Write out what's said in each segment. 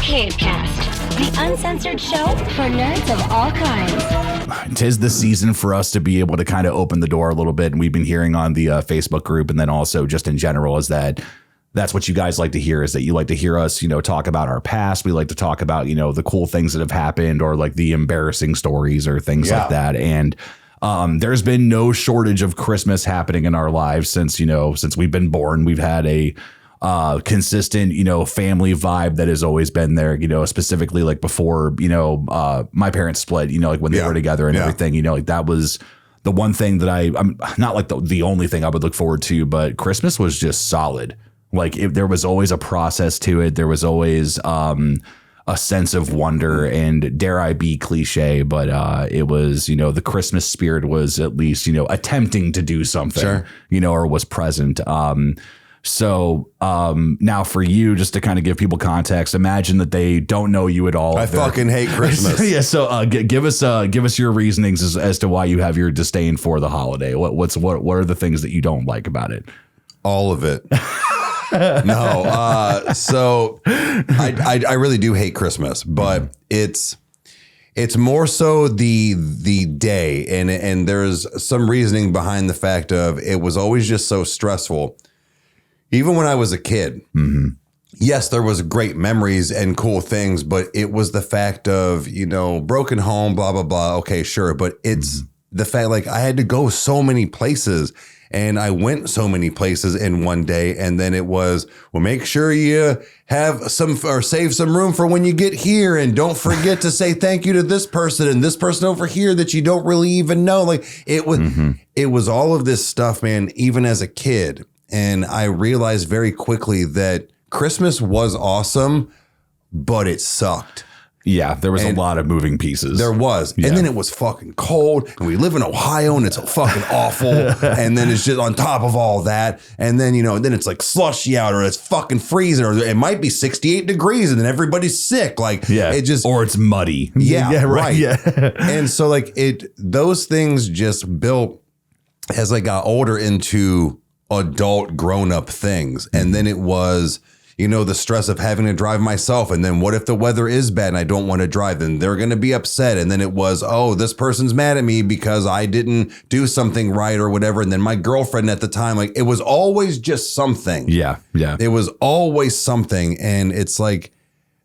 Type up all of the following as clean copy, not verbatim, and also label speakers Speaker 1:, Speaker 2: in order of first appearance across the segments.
Speaker 1: Cavecast, the uncensored show for nerds of all kinds.
Speaker 2: 'Tis the season for us to be able to kind of open the door a little bit. And we've been hearing on the Facebook group, and then also just in general, is that's what you guys like to hear, is that you like to hear us, talk about our past. We like to talk about, the cool things that have happened, or like the embarrassing stories or things like that. And there's been no shortage of Christmas happening in our lives since we've been born. We've had a consistent, family vibe that has always been there, specifically like before, my parents split, like when they were together and everything, like that was the one thing that I'm not like the only thing I would look forward to, but Christmas was just solid. Like there was always a process to it. There was always a sense of wonder, and dare I be cliche, but it was, the Christmas spirit was at least, attempting to do something, or was present. So now for you, just to kind of give people context, imagine that they don't know you at all.
Speaker 3: I fucking hate Christmas.
Speaker 2: Yeah. So give us your reasonings as to why you have your disdain for the holiday. What are the things that you don't like about it?
Speaker 3: All of it. No. So I really do hate Christmas, but it's more so the day, and there's some reasoning behind the fact of it was always just so stressful. Even when I was a kid, yes, there was great memories and cool things, but it was the fact of, broken home, blah, blah, blah. Okay, sure. But it's the fact, like, I had to go so many places, and I went so many places in one day. And then it was, well, make sure you have some or save some room for when you get here. And don't forget to say thank you to this person and this person over here that you don't really even know. Like it was all of this stuff, man, even as a kid. And I realized very quickly that Christmas was awesome, but it sucked.
Speaker 2: Yeah, there was a lot of moving pieces.
Speaker 3: There was. Yeah. And then it was fucking cold. And we live in Ohio, and it's fucking awful. And then it's just on top of all that. And then, then it's like slushy out, or it's fucking freezing, or it might be 68 degrees, and then everybody's sick. Like, it just.
Speaker 2: Or it's muddy.
Speaker 3: Yeah, right.
Speaker 2: Yeah.
Speaker 3: And so, like, those things just built as I got older into adult grown-up things. And then it was, the stress of having to drive myself. And then what if the weather is bad and I don't want to drive? Then they're going to be upset. And then it was, oh, this person's mad at me because I didn't do something right or whatever. And then my girlfriend at the time, like, it was always just something.
Speaker 2: Yeah.
Speaker 3: It was always something. And it's like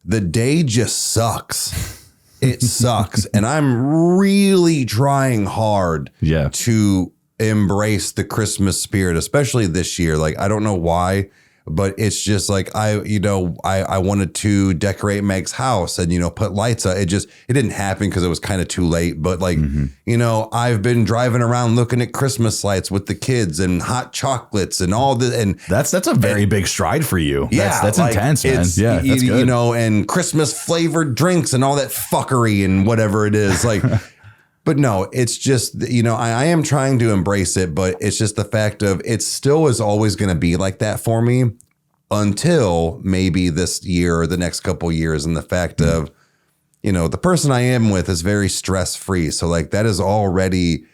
Speaker 3: the day just sucks. It sucks. And I'm really trying hard to embrace the Christmas spirit, especially this year. Like, I don't know why, but it's just like, I wanted to decorate Meg's house and, put lights up. It didn't happen because it was kind of too late. But like, I've been driving around looking at Christmas lights with the kids and hot chocolates and all this. And
Speaker 2: that's a very big stride for you.
Speaker 3: Yeah.
Speaker 2: That's like, intense, man. Yeah. That's good.
Speaker 3: And Christmas flavored drinks and all that fuckery and whatever it is. Like, but no, it's just, I am trying to embrace it, but it's just the fact of it still is always going to be like that for me until maybe this year or the next couple of years. And the fact of, the person I am with is very stress free. So like that is already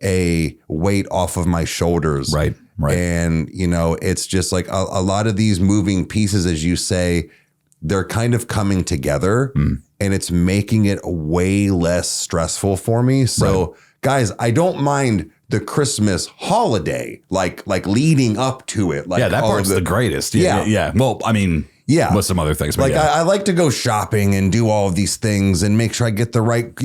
Speaker 3: a weight off of my shoulders.
Speaker 2: Right.
Speaker 3: And, it's just like a lot of these moving pieces, as you say, they're kind of coming together and it's making it way less stressful for me. So guys, I don't mind the Christmas holiday, like leading up to it. Like,
Speaker 2: that part's the greatest. Yeah. Well, I mean, with some other things. But
Speaker 3: like I like to go shopping and do all of these things and make sure I get the right,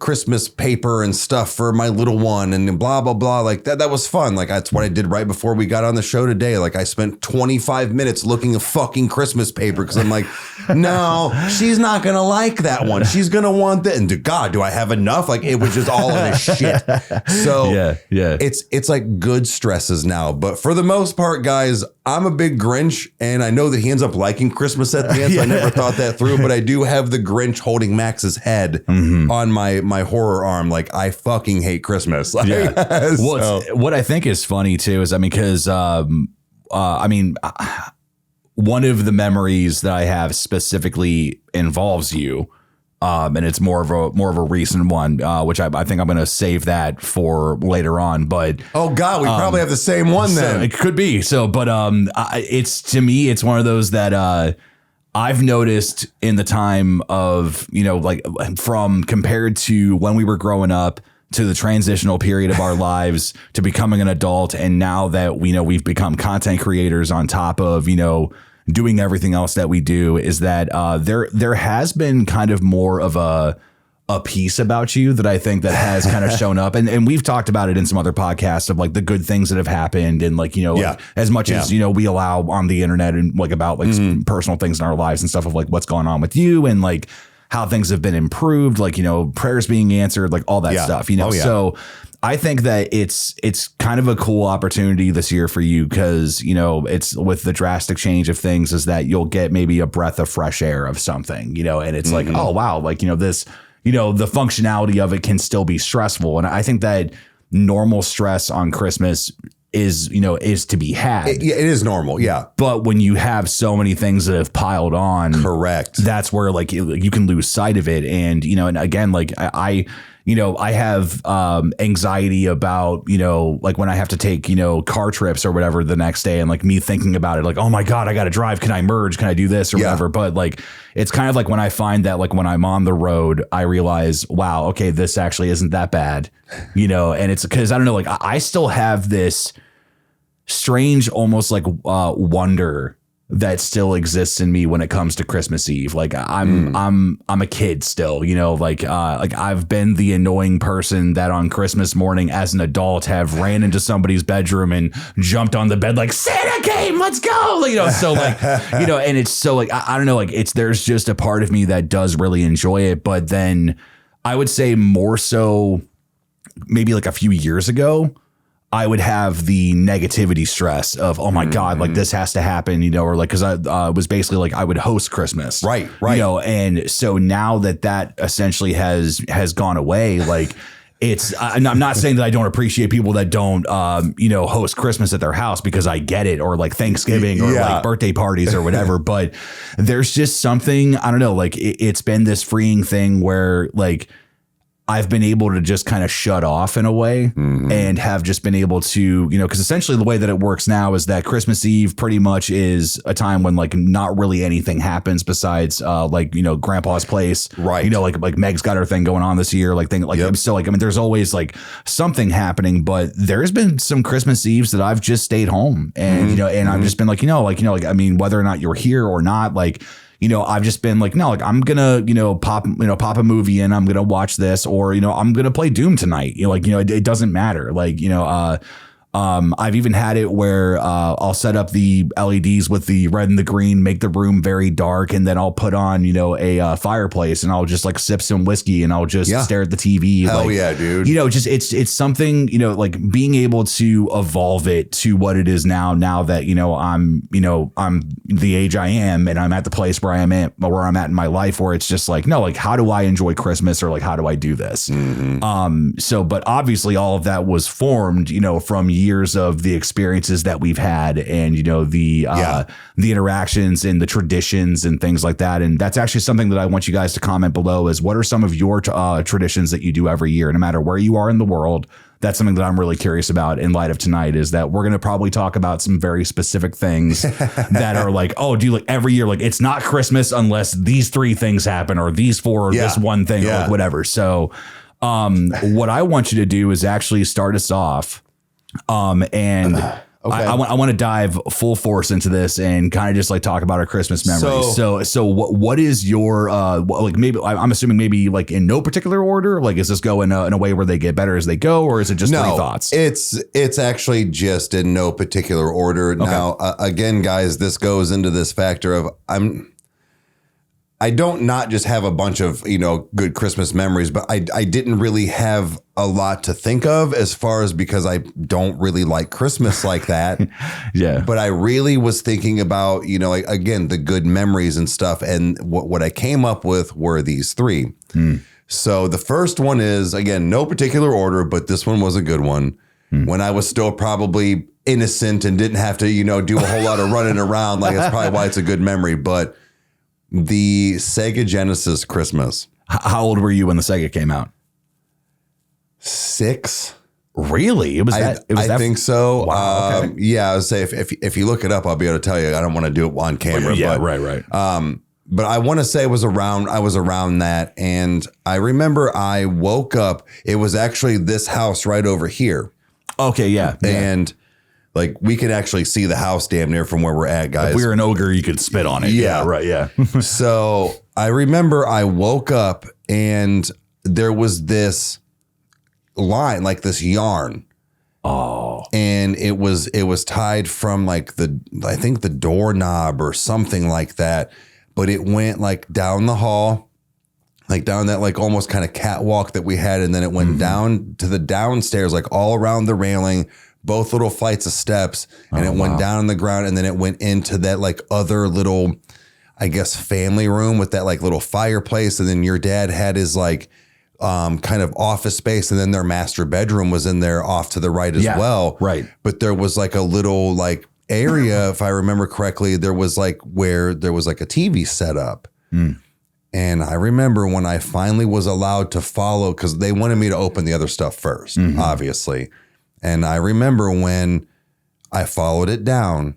Speaker 3: Christmas paper and stuff for my little one and blah, blah, blah. Like that was fun. Like that's what I did right before we got on the show today. Like I spent 25 minutes looking at fucking Christmas paper because I'm like, no, she's not going to like that one. She's going to want that. And God, do I have enough? Like it was just all of this shit. So it's like good stresses now. But for the most part, guys, I'm a big Grinch and I know that he ends up liking Christmas at the end. So I never thought that through, but I do have the Grinch holding Max's head on my horror arm. Like I fucking hate Christmas. Like,
Speaker 2: Well, what I think is funny too is, because one of the memories that I have specifically involves you. And it's more of a recent one, which I think I'm going to save that for later on. But
Speaker 3: oh God, we probably have the same one then.
Speaker 2: So it could be so, but it's to me, it's one of those that I've noticed in the time of, like from compared to when we were growing up to the transitional period of our lives to becoming an adult. And now that we've become content creators on top of, doing everything else that we do, is that there has been kind of more of a piece about you that I think that has kind of shown up. And we've talked about it in some other podcasts of like the good things that have happened. And like, like, as much as, we allow on the internet and like about like some personal things in our lives and stuff of like what's going on with you and like how things have been improved, like, prayers being answered, like all that stuff, So I think that it's kind of a cool opportunity this year for you because, it's with the drastic change of things is that you'll get maybe a breath of fresh air of something, and it's like, oh, wow, like, this, the functionality of it can still be stressful. And I think that normal stress on Christmas is to be had.
Speaker 3: It is normal. Yeah.
Speaker 2: But when you have so many things that have piled on,
Speaker 3: correct,
Speaker 2: that's where like you can lose sight of it. And, and again, like I have anxiety about, like when I have to take, car trips or whatever the next day and like me thinking about it, like, oh my God, I got to drive. Can I merge? Can I do this or whatever? But like, it's kind of like when I find that like when I'm on the road, I realize, wow, okay, this actually isn't that bad, and it's because I don't know, like I still have this strange, almost like wonder that still exists in me when it comes to Christmas Eve. Like I'm a kid still, like I've been the annoying person that on Christmas morning as an adult have ran into somebody's bedroom and jumped on the bed like Santa came, let's go. So like, and it's so like, I don't know, like there's just a part of me that does really enjoy it. But then I would say more so maybe like a few years ago, I would have the negativity stress of, oh my God, like this has to happen, or like, cause I was basically like, I would host Christmas.
Speaker 3: Right.
Speaker 2: And so now that essentially has gone away, like I'm not saying that I don't appreciate people that don't, host Christmas at their house because I get it, or like Thanksgiving or like birthday parties or whatever. But there's just something, I don't know, like it's been this freeing thing where like, I've been able to just kind of shut off in a way and have just been able to, because essentially the way that it works now is that Christmas Eve pretty much is a time when like not really anything happens besides like, grandpa's place,
Speaker 3: right?
Speaker 2: Like Meg's got her thing going on this year, like so like, I mean, there's always like something happening, but there's been some Christmas Eves that I've just stayed home and, and I've just been like, I mean, whether or not you're here or not, like, I've just been like, no, like I'm gonna, pop a movie and I'm gonna watch this, or I'm gonna play Doom tonight. It doesn't matter. Like, I've even had it where I'll set up the LEDs with the red and the green, make the room very dark, and then I'll put on, a fireplace and I'll just like sip some whiskey and I'll just stare at the TV.
Speaker 3: Hell yeah, dude.
Speaker 2: Just it's something, like being able to evolve it to what it is now that, I'm the age I am and I'm at the place where I'm at in my life where it's just like, no, like how do I enjoy Christmas, or like how do I do this? So, but obviously all of that was formed, from years of the experiences that we've had and, the interactions and the traditions and things like that. And that's actually something that I want you guys to comment below is what are some of your traditions that you do every year, no matter where you are in the world. That's something that I'm really curious about in light of tonight, is that we're going to probably talk about some very specific things that are like, oh, do you like every year? Like it's not Christmas unless these 3 things happen, or these 4, or this one thing, or like whatever. So what I want you to do is actually start us off. And okay. I want to dive full force into this and kind of just like talk about our Christmas memories. So what is your like, maybe I'm assuming maybe like in no particular order, like is this go in a way where they get better as they go, or is it just 3 thoughts?
Speaker 3: It's actually just in no particular order. Okay. Now, again, guys, this goes into this factor of I don't not just have a bunch of, good Christmas memories, but I didn't really have a lot to think of as far as, because I don't really like Christmas like that.
Speaker 2: Yeah.
Speaker 3: But I really was thinking about, like, again, the good memories and stuff. And what I came up with were these 3. So the first one is, again, no particular order, but this one was a good one. When I was still probably innocent and didn't have to, do a whole lot of running around. Like, that's probably why it's a good memory. But the Sega Genesis Christmas.
Speaker 2: How old were you when the Sega came out?
Speaker 3: 6.
Speaker 2: Really?
Speaker 3: I think so.
Speaker 2: Wow, okay.
Speaker 3: Yeah, I would say if you look it up, I'll be able to tell you. I don't want to do it on camera.
Speaker 2: Yeah,
Speaker 3: but,
Speaker 2: right.
Speaker 3: but I want to say I was around that. And I remember I woke up. It was actually this house right over here.
Speaker 2: Okay, yeah.
Speaker 3: And like we could actually see the house damn near from where we're at, guys.
Speaker 2: If we were an ogre, you could spit on it.
Speaker 3: Yeah.
Speaker 2: Right, yeah.
Speaker 3: So I remember I woke up and there was this line, like this yarn.
Speaker 2: Oh.
Speaker 3: And it was tied from like I think the doorknob or something like that. But it went like down the hall, like down that like almost kind of catwalk that we had. And then it went down to the downstairs, like all around the railing, both little flights of steps. And it went down on the ground. And then it went into that like other little, I guess, family room with that like little fireplace. And then your dad had his like kind of office space, and then their master bedroom was in there off to the right as well.
Speaker 2: Right.
Speaker 3: But there was like a little like area, if I remember correctly, there was like where there was like a TV set up. And I remember when I finally was allowed to follow, because they wanted me to open the other stuff first, obviously. And I remember when I followed it down,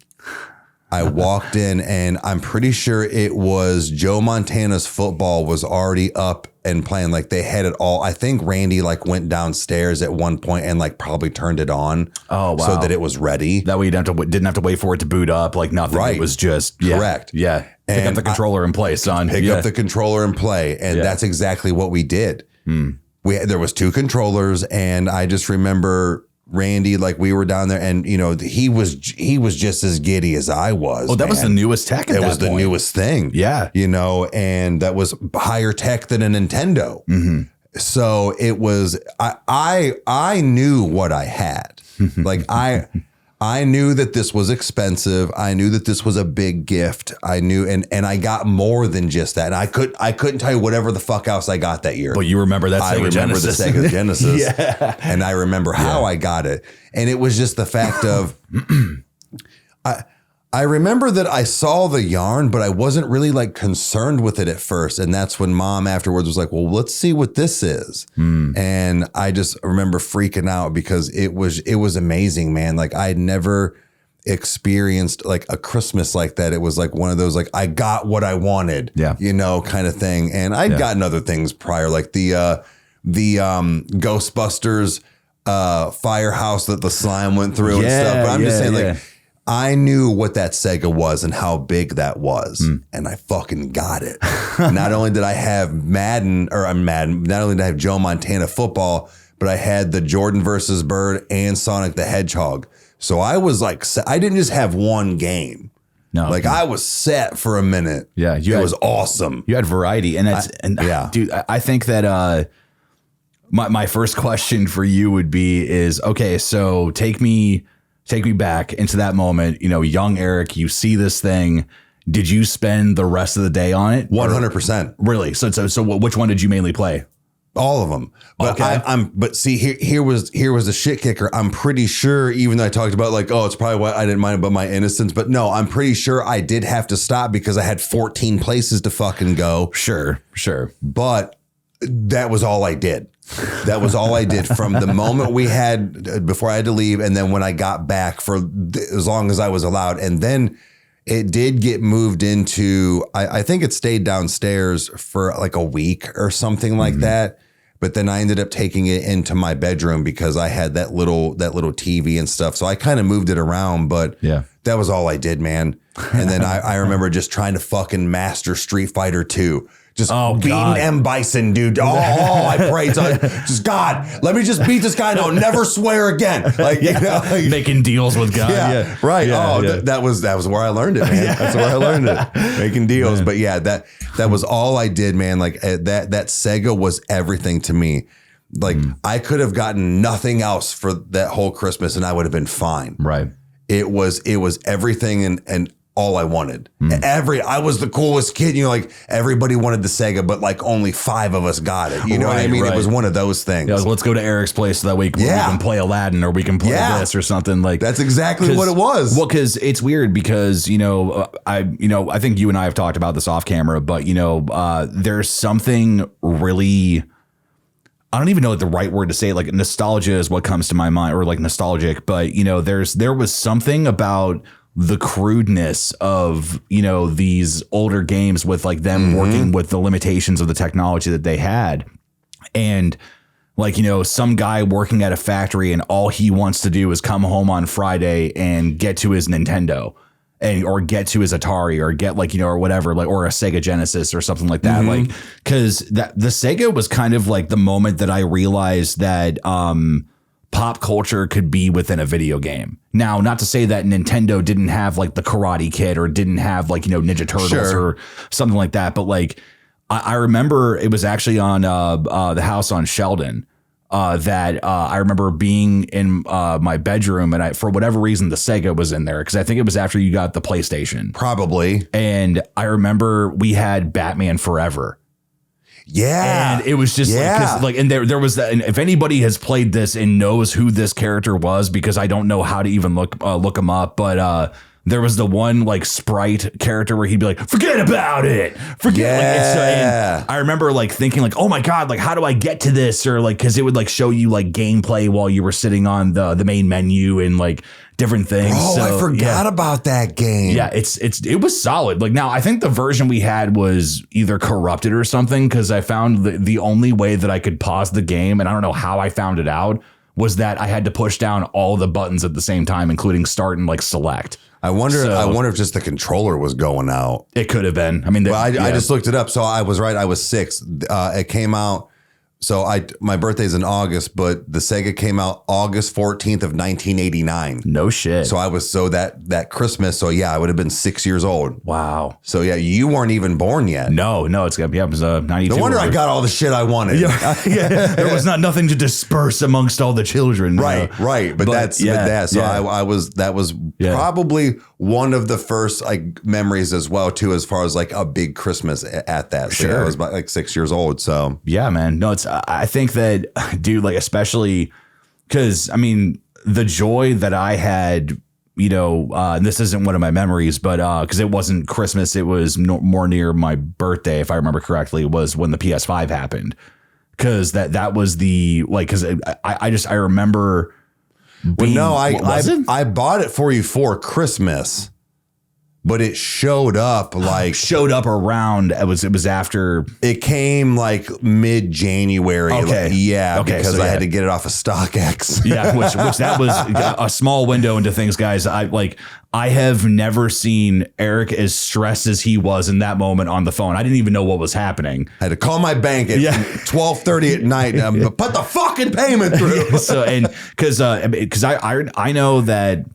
Speaker 3: I walked in, and I'm pretty sure it was Joe Montana's football was already up and playing. Like they had it all. I think Randy like went downstairs at one point and like probably turned it on.
Speaker 2: Oh, wow.
Speaker 3: So that it was ready.
Speaker 2: That way you didn't have to wait for it to boot up, like nothing.
Speaker 3: Right.
Speaker 2: It was just
Speaker 3: Correct.
Speaker 2: Yeah. Pick up the controller and play, son.
Speaker 3: Pick up the controller and play. And that's exactly what we did. There was 2 controllers, and I just remember Randy, like we were down there, and you know, he was just as giddy as I was.
Speaker 2: Oh, that was the newest tech.
Speaker 3: It was the newest thing.
Speaker 2: Yeah.
Speaker 3: You know, and that was higher tech than a Nintendo. So it was, I knew what I had. Like I knew that this was expensive. I knew that this was a big gift. I knew, and I got more than just that. And I couldn't tell you whatever the fuck else I got that year.
Speaker 2: But you remember that Sega
Speaker 3: I remember
Speaker 2: Genesis.
Speaker 3: the Sega Genesis.
Speaker 2: Yeah.
Speaker 3: And I remember how I got it. And it was just the fact of, I remember that I saw the yarn, but I wasn't really like concerned with it at first. And that's when Mom afterwards was like, well, let's see what this is. And I just remember freaking out because it was amazing, man. Like I had never experienced like a Christmas like that. It was like one of those, like I got what I wanted, you know, kind of thing. And I'd gotten other things prior, like the Ghostbusters firehouse that the slime went through and stuff. But I'm just saying, like, I knew what that Sega was and how big that was, and I fucking got it. Not only did I have Madden, not only did I have Joe Montana football, but I had the Jordan versus Bird and Sonic the Hedgehog. So I was like, I didn't just have one game.
Speaker 2: No,
Speaker 3: like I was set for a minute.
Speaker 2: Yeah,
Speaker 3: it was awesome.
Speaker 2: You had variety, and dude, I think that my first question for you would be is, okay, so take me back into that moment, you know, young Eric, you see this thing. Did you spend the rest of the day on it?
Speaker 3: 100%.
Speaker 2: Really? So which one did you mainly play?
Speaker 3: All of them. But
Speaker 2: okay.
Speaker 3: But see, here was the shit kicker. I'm pretty sure, even though I talked about like, oh, it's probably why I didn't mind about my innocence, but no, I'm pretty sure I did have to stop because I had 14 places to fucking go.
Speaker 2: Sure.
Speaker 3: But that was all I did. That was all I did from the moment we had, before I had to leave. And then when I got back for as long as I was allowed. And then it did get moved into, I think it stayed downstairs for like a week or something like that. But then I ended up taking it into my bedroom because I had that little TV and stuff. So I kind of moved it around, but that was all I did, man. And then I remember just trying to fucking master Street Fighter 2. Just beating M. Bison, dude. Oh, I pray to just God, let me just beat this guy and I'll never swear again. Like, you know, like,
Speaker 2: making deals with God.
Speaker 3: Yeah, right. Yeah, that was where I learned it, man. That's where I learned it. Making deals. Man. But yeah, that was all I did, man. Like that Sega was everything to me. Like I could have gotten nothing else for that whole Christmas and I would have been fine.
Speaker 2: Right.
Speaker 3: It was everything and all I wanted. I was the coolest kid. You know, like everybody wanted the Sega, but like only 5 of us got it. You know what I mean? Right. It was one of those things.
Speaker 2: Yeah, let's go to Eric's place so that we can play Aladdin or we can play this or something like.
Speaker 3: That's exactly what it was.
Speaker 2: Well, because it's weird because I think you and I have talked about this off camera, but there's something really. I don't even know the right word to say. Like nostalgia is what comes to my mind, or like nostalgic. But there was something about the crudeness of, you know, these older games with like them working with the limitations of the technology that they had. And like, you know, some guy working at a factory and all he wants to do is come home on Friday and get to his Nintendo and or get to his Atari or get like, you know, or whatever, like, or a Sega Genesis or something like that. Like, because that the Sega was kind of like the moment that I realized that pop culture could be within a video game. Now, not to say that Nintendo didn't have like the Karate Kid or didn't have like, you know, Ninja Turtles or something like that. But like, I remember it was actually on the house on Sheldon that I remember being in my bedroom and for whatever reason, the Sega was in there because I think it was after you got the PlayStation.
Speaker 3: Probably.
Speaker 2: And I remember we had Batman Forever.
Speaker 3: Yeah.
Speaker 2: And it was just like and there was that. And if anybody has played this and knows who this character was, because I don't know how to even look him up, but there was the one like sprite character where he'd be like, forget about it. And I remember like thinking like, oh my God, like how do I get to this? Or like, cause it would like show you like gameplay while you were sitting on the main menu and like different things.
Speaker 3: Oh,
Speaker 2: so,
Speaker 3: I forgot about that game.
Speaker 2: Yeah, it was solid. Like now I think the version we had was either corrupted or something. Cause I found the only way that I could pause the game, and I don't know how I found it out, was that I had to push down all the buttons at the same time, including start and like select.
Speaker 3: I wonder if just the controller was going out.
Speaker 2: It could have been. I mean,
Speaker 3: I just looked it up. So I was right. I was 6. It came out. So my birthday's in August, but the Sega came out August 14th of 1989.
Speaker 2: No shit.
Speaker 3: So I was that Christmas. So yeah, I would have been 6 years old.
Speaker 2: Wow.
Speaker 3: So yeah, you weren't even born yet.
Speaker 2: No, it's gonna be. It was 92.
Speaker 3: No wonder I got all the shit I wanted.
Speaker 2: Yeah, there was nothing to disperse amongst all the children.
Speaker 3: Right. But So that was probably one of the first like memories as well too, as far as like a big Christmas at that. So yeah, I was about like 6 years old. So
Speaker 2: yeah, man. No, I think that, dude, like especially because I mean the joy that I had, you know, and this isn't one of my memories, but because it wasn't Christmas, it was more near my birthday, if I remember correctly, was when the PS5 happened. Because that was the like, because I remember.
Speaker 3: I bought it for you for Christmas, but it showed up
Speaker 2: around. It was after
Speaker 3: it came like mid-January.
Speaker 2: Okay.
Speaker 3: Because so I had to get it off of StockX.
Speaker 2: Yeah, which that was a small window into things, guys. I have never seen Eric as stressed as he was in that moment on the phone. I didn't even know what was happening.
Speaker 3: I had to call my bank at 12:30 at night and put the fucking payment through.
Speaker 2: So and because I know that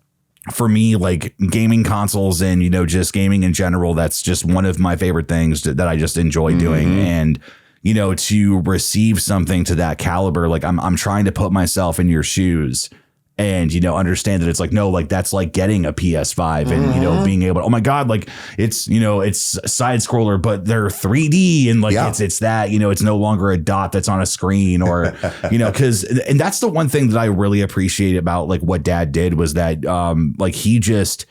Speaker 2: for me, like gaming consoles and, you know, just gaming in general, that's just one of my favorite things that I just enjoy doing. And, you know, to receive something to that caliber, like I'm trying to put myself in your shoes and, you know, understand that it's like, no, like that's like getting a PS5 and, you know, being able to, oh my God, like it's, you know, it's side scroller, but they're 3D and like it's that, you know, it's no longer a dot that's on a screen or, you know, and that's the one thing that I really appreciate about like what Dad did was that like he just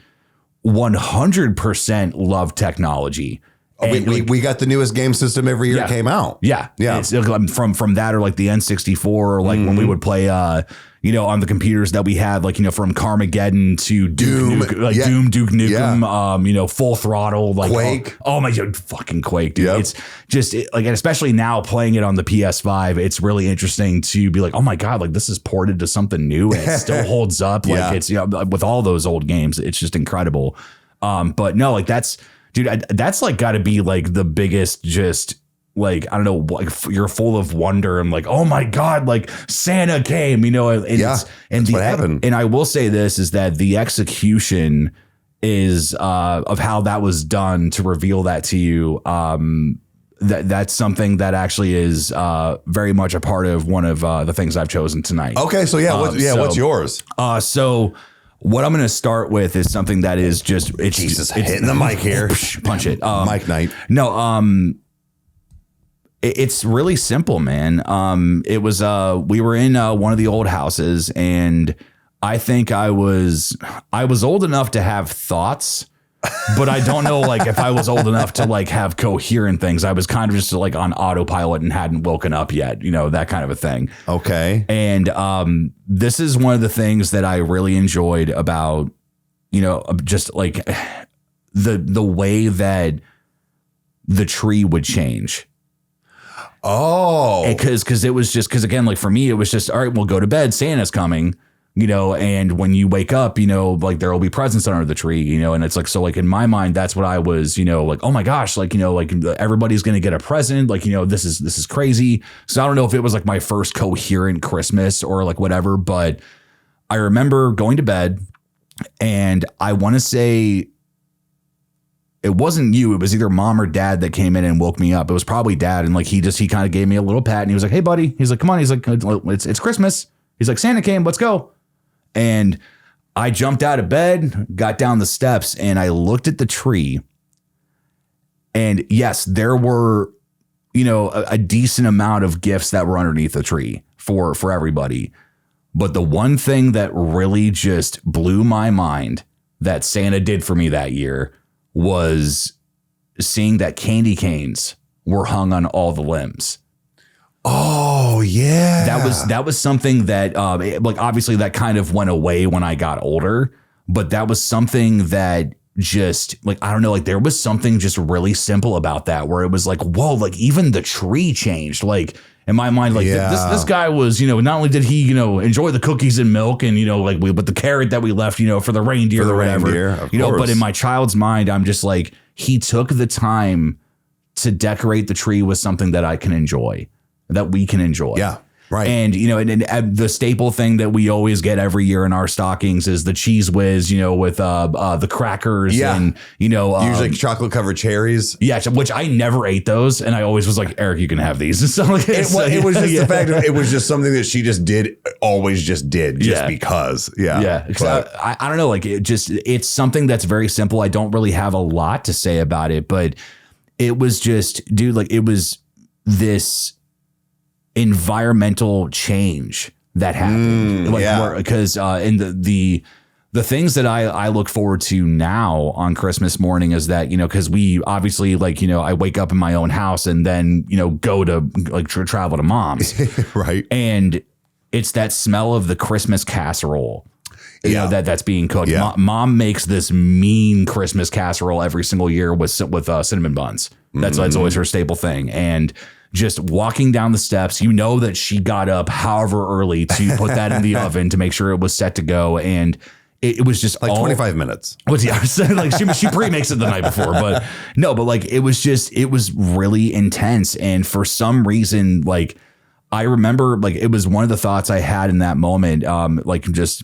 Speaker 2: 100% loved technology.
Speaker 3: We got the newest game system every year it came out.
Speaker 2: Yeah. It's from that or like the N64 or like when we would play you know, on the computers that we had, like, you know, from Carmageddon to Doom, Doom, Duke Nukem, you know, Full Throttle, like
Speaker 3: Quake.
Speaker 2: Oh my God, fucking Quake, dude. It's just like, and especially now playing it on the PS5, it's really interesting to be like, oh my God, like this is ported to something new and it still holds up. Like it's, you know, with all those old games, it's just incredible. But no, like that's like got to be like the biggest just like, I don't know, like you're full of wonder and like, oh my God, like Santa came, you know, and what happened. And I will say this is that the execution is of how that was done to reveal that to you. That's something that actually is very much a part of one of the things I've chosen tonight.
Speaker 3: Okay. So what's yours?
Speaker 2: So what I'm going to start with is something that is just, it's
Speaker 3: hitting the mic here.
Speaker 2: Punch it.
Speaker 3: Mic night.
Speaker 2: No, it's really simple, man. It was we were in one of the old houses, and I think I was old enough to have thoughts, but I don't know like if I was old enough to like have coherent things. I was kind of just like on autopilot and hadn't woken up yet, you know, that kind of a thing.
Speaker 3: Okay.
Speaker 2: And this is one of the things that I really enjoyed about just like the way that the tree would change.
Speaker 3: Oh,
Speaker 2: because it was just because again, like for me, it was just all right. We'll go to bed. Santa's coming, and when you wake up, like there will be presents under the tree, and it's like so. Like in my mind, that's what I was, like oh my gosh, like like everybody's gonna get a present, like this is crazy. So I don't know if it was like my first coherent Christmas or like whatever, but I remember going to bed, and I want to say. It wasn't you. It was either mom or dad that came in and woke me up. It was probably dad. And like, he kind of gave me a little pat and he was like, hey buddy, he's like, come on. He's like, it's Christmas. He's like, Santa came, let's go. And I jumped out of bed, got down the steps and I looked at the tree and yes, there were, a decent amount of gifts that were underneath the tree for everybody. But the one thing that really just blew my mind that Santa did for me that year was seeing that candy canes were hung on all the limbs.
Speaker 3: Oh yeah.
Speaker 2: That was something that like obviously that kind of went away when I got older, but that was something that just like, I don't know, like there was something just really simple about that where it was like, whoa, like even the tree changed. Like in my mind, like this guy was, not only did he, enjoy the cookies and milk and, but the carrot that we left, for the reindeer or whatever,
Speaker 3: of course.
Speaker 2: But in my child's mind, I'm just like, he took the time to decorate the tree with something that I can enjoy, that we can enjoy.
Speaker 3: Yeah. Right.
Speaker 2: And, and the staple thing that we always get every year in our stockings is the Cheese Whiz, with the crackers and,
Speaker 3: usually chocolate covered cherries.
Speaker 2: Yeah. Which I never ate those. And I always was like, Eric, you can have these. And so like,
Speaker 3: it was just the fact of it was just something that she always just did because. Yeah.
Speaker 2: Yeah. I don't know. Like it's something that's very simple. I don't really have a lot to say about it, but it was just, dude, like it was this environmental change that happened because in the things that I look forward to now on Christmas morning is that because we obviously like I wake up in my own house and then go to like travel to mom's
Speaker 3: right,
Speaker 2: and it's that smell of the Christmas casserole that's being cooked. Mom makes this mean Christmas casserole every single year with cinnamon buns. That's always her staple thing. And just walking down the steps, that she got up however early to put that in the oven to make sure it was set to go. And it was just
Speaker 3: like 25 minutes.
Speaker 2: Like she pre-makes it the night before, but like it was really intense. And for some reason, like I remember like it was one of the thoughts I had in that moment, like just,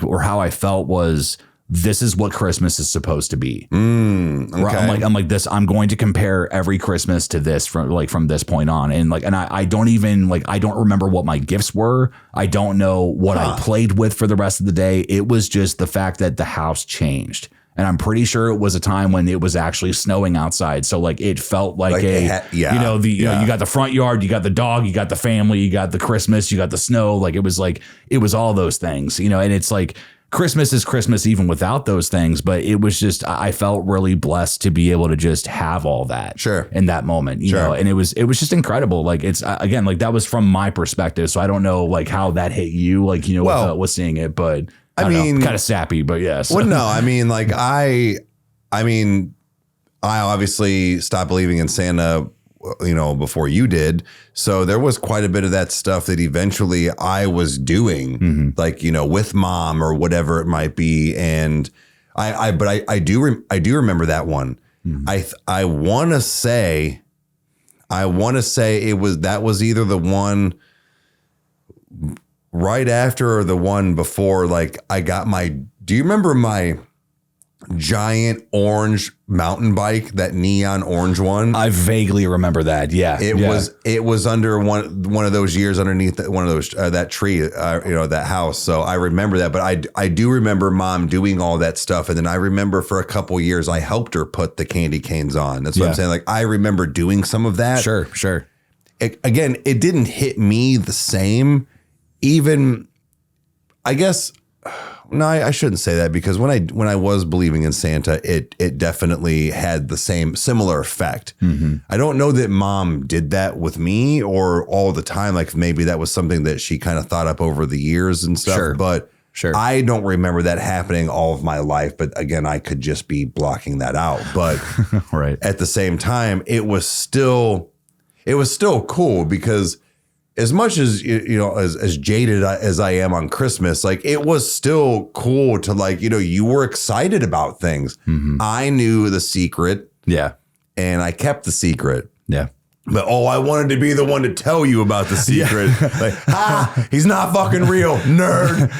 Speaker 2: or how I felt was, this is what Christmas is supposed to be.
Speaker 3: Okay.
Speaker 2: I'm like this. I'm going to compare every Christmas to this from this point on. And like, and I don't even like, I don't remember what my gifts were. I don't know what I played with for the rest of the day. It was just the fact that the house changed. And I'm pretty sure it was a time when it was actually snowing outside. So like it felt like you got the front yard, you got the dog, you got the family, you got the Christmas, you got the snow. Like it was all those things, and it's like, Christmas is Christmas even without those things, but it was just, I felt really blessed to be able to just have all that in that moment, you know, and it was just incredible. Like it's, again, like that was from my perspective. So I don't know like how that hit you, like, with seeing it, but I mean, kind of sappy, but yes.
Speaker 3: Well, no, I mean, like I obviously stopped believing in Santa, before you did. So there was quite a bit of that stuff that eventually I was doing, like, with mom or whatever it might be. And I do remember that one. I want to say that was either the one right after or the one before, like I got do you remember my giant orange mountain bike, that neon orange one?
Speaker 2: I vaguely remember that. Yeah.
Speaker 3: It was under one of those years underneath one of those, that tree, that house. So I remember that, but I do remember mom doing all that stuff. And then I remember for a couple years, I helped her put the candy canes on. That's what I'm saying. Like I remember doing some of that.
Speaker 2: Sure.
Speaker 3: It didn't hit me the same, even, I guess. No, I shouldn't say that, because when I was believing in Santa, it definitely had the similar effect. I don't know that mom did that with me or all the time. Like maybe that was something that she kind of thought up over the years and stuff. But
Speaker 2: Sure.
Speaker 3: I don't remember that happening all of my life, but again, I could just be blocking that out. But
Speaker 2: Right.
Speaker 3: at the same time, it was still cool because as much as as jaded as I am on Christmas, like it was still cool to like, you were excited about things. I knew the secret
Speaker 2: Yeah.
Speaker 3: and I kept the secret.
Speaker 2: Yeah.
Speaker 3: But I wanted to be the one to tell you about the secret. Like, he's not fucking real, nerd.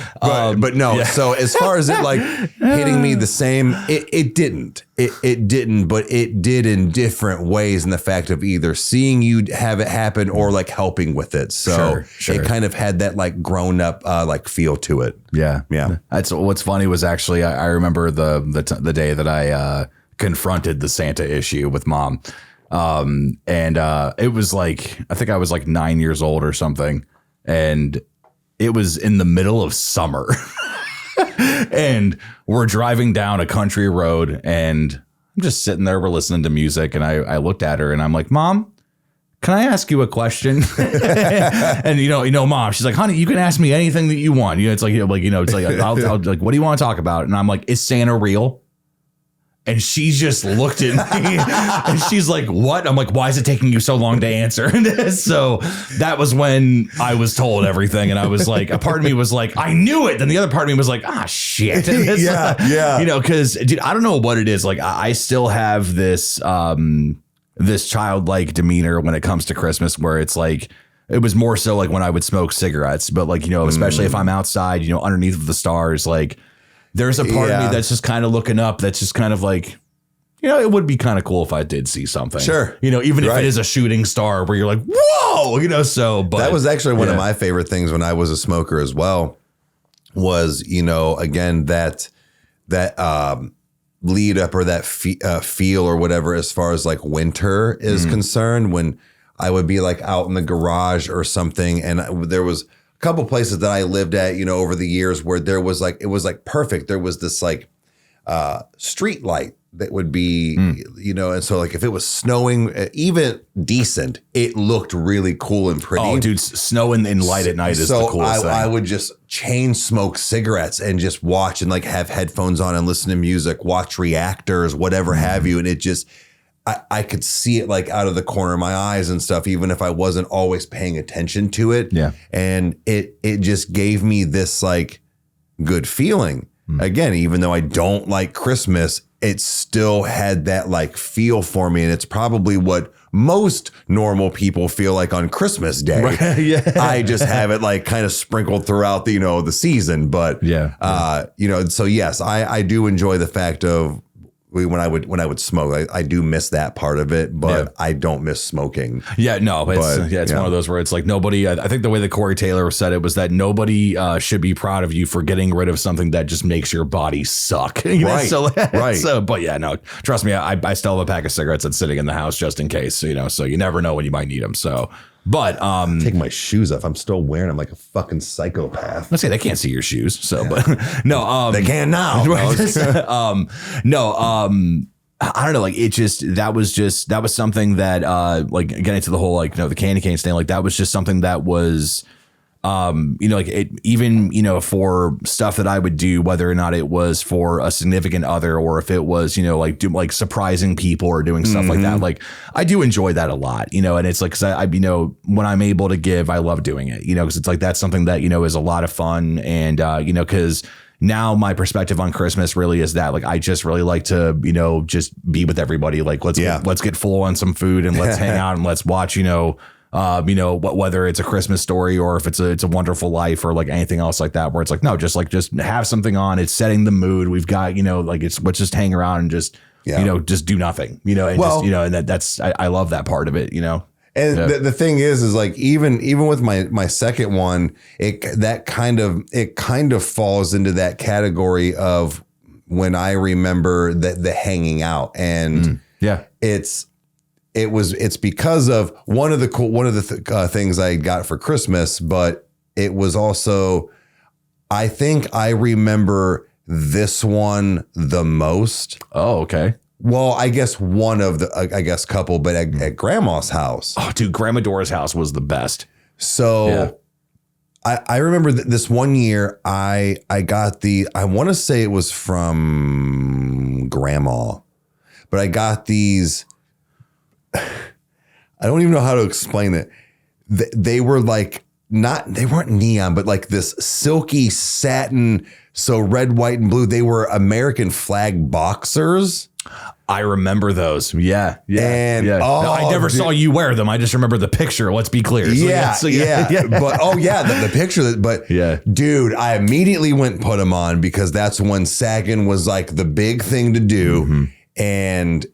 Speaker 3: But no.
Speaker 2: yeah.
Speaker 3: So as far as it like hitting me the same, it didn't. It didn't, but it did in different ways in the fact of either seeing you have it happen or like helping with it. So
Speaker 2: Sure.
Speaker 3: it kind of had that like grown up like feel to it.
Speaker 2: Yeah.
Speaker 3: Yeah.
Speaker 2: That's what's funny was actually I remember the day that I confronted the Santa issue with Mom. And it was like, I think I was like 9 years old or something. And it was in the middle of summer and we're driving down a country road and I'm just sitting there, we're listening to music. And I looked at her and I'm like, Mom, can I ask you a question? And Mom, she's like, honey, you can ask me anything that you want. It's like, it's like, I'll like, what do you want to talk about? And I'm like, is Santa real? And she just looked at me and she's like, what? I'm like, why is it taking you so long to answer? So that was when I was told everything. And I was like, a part of me was like, I knew it. Then the other part of me was like, shit.
Speaker 3: Yeah.
Speaker 2: Because dude, I don't know what it is. Like I still have this childlike demeanor when it comes to Christmas where it's like, it was more so like when I would smoke cigarettes, but like, especially if I'm outside, underneath the stars, like, there's a part of me that's just kind of looking up. That's just kind of like, it would be kind of cool if I did see something.
Speaker 3: Sure.
Speaker 2: Even if it is a shooting star where you're like, whoa, but
Speaker 3: that was actually one of my favorite things when I was a smoker as well was, again, that lead up or that feel or whatever, as far as like winter is concerned, when I would be like out in the garage or something. And there was couple places that I lived at, over the years where there was like, it was like perfect. There was this like street light that would be, and so like if it was snowing, even decent, it looked really cool and pretty.
Speaker 2: Oh, dude, snow and light at night is the coolest thing.
Speaker 3: I would just chain smoke cigarettes and just watch and like have headphones on and listen to music, watch reactors, whatever have you. And it just, I could see it like out of the corner of my eyes and stuff, even if I wasn't always paying attention to it.
Speaker 2: Yeah.
Speaker 3: And it just gave me this like good feeling. Again, even though I don't like Christmas, it still had that like feel for me. And it's probably what most normal people feel like on Christmas Day.
Speaker 2: Right. Yeah.
Speaker 3: I just have it like kind of sprinkled throughout the, the season. But so yes, I do enjoy the fact of when I would smoke, I do miss that part of it, but I don't miss smoking.
Speaker 2: Yeah, no, it's one of those where it's like nobody, I think the way that Corey Taylor said it was that nobody should be proud of you for getting rid of something that just makes your body suck.
Speaker 3: Right.
Speaker 2: So, but yeah, no, trust me, I still have a pack of cigarettes that's sitting in the house just in case, so you never know when you might need them. So, but
Speaker 3: take my shoes off. I'm still wearing them like a fucking psychopath.
Speaker 2: Let's say they can't see your shoes. So, but no,
Speaker 3: they can now.
Speaker 2: I don't know. Like that was something that, like getting to the whole, like, the candy cane stand, like that was just something that was, like it even, for stuff that I would do, whether or not it was for a significant other or if it was, like surprising people or doing stuff like that. Like I do enjoy that a lot, and it's like, cause I when I'm able to give, I love doing it, cause it's like, that's something that, is a lot of fun. And, cause now my perspective on Christmas really is that like, I just really like to, just be with everybody. Like, let's get full on some food and let's hang out and let's watch, whether it's a Christmas Story or if it's a Wonderful Life or like anything else like that, where it's like, no, just have something on. It's setting the mood. We've got, like let's just hang around and just, just do nothing, and and that's, I love that part of it,
Speaker 3: And the thing is like, even with my second one, it kind of falls into that category of when I remember the hanging out and it's because of one of the things I got for Christmas, but it was also, I think I remember this one the most.
Speaker 2: Oh, okay.
Speaker 3: Well, I guess one of the, couple, but at grandma's house.
Speaker 2: Oh, dude, Grandma Dora's house was the best.
Speaker 3: So I remember this one year I got I want to say it was from grandma, but I got these, I don't even know how to explain it. They were like, they weren't neon, but like this silky satin. So red, white, and blue. They were American flag boxers.
Speaker 2: I remember those. Yeah.
Speaker 3: And
Speaker 2: No, I never saw you wear them. I just remember the picture. Let's be clear. So,
Speaker 3: yeah. But the picture. But dude, I immediately went and put them on because that's when sagging was like the big thing to do. Mm-hmm. And,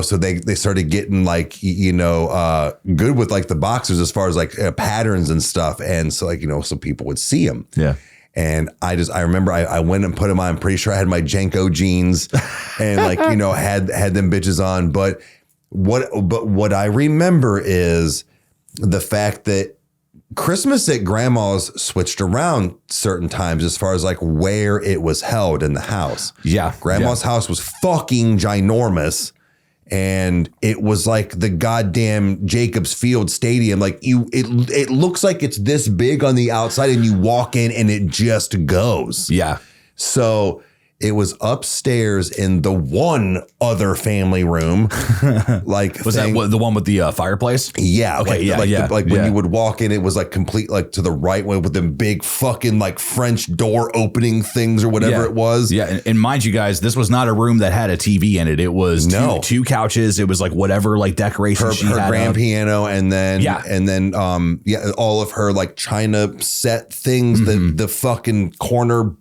Speaker 3: so they started getting like, good with like the boxers as far as like patterns and stuff. And so like, so people would see them.
Speaker 2: Yeah.
Speaker 3: And I remember I went and put them on. I'm pretty sure I had my Jenko jeans and like, had them bitches on. But what I remember is the fact that Christmas at grandma's switched around certain times as far as like where it was held in the house.
Speaker 2: Yeah.
Speaker 3: Grandma's house was fucking ginormous. And it was like the goddamn Jacobs Field Stadium. Like it looks like it's this big on the outside and you walk in and it just goes.
Speaker 2: Yeah.
Speaker 3: So it was upstairs in the one other family room. Like
Speaker 2: was that the one with the fireplace?
Speaker 3: Yeah.
Speaker 2: Okay.
Speaker 3: When you would walk in, it was like complete, like to the right way with them big fucking like French door opening things or whatever it was.
Speaker 2: Yeah. And mind you guys, this was not a room that had a TV in it. It was two couches. It was like whatever like decorations she had.
Speaker 3: Her grand piano and then all of her like china set things, the fucking corner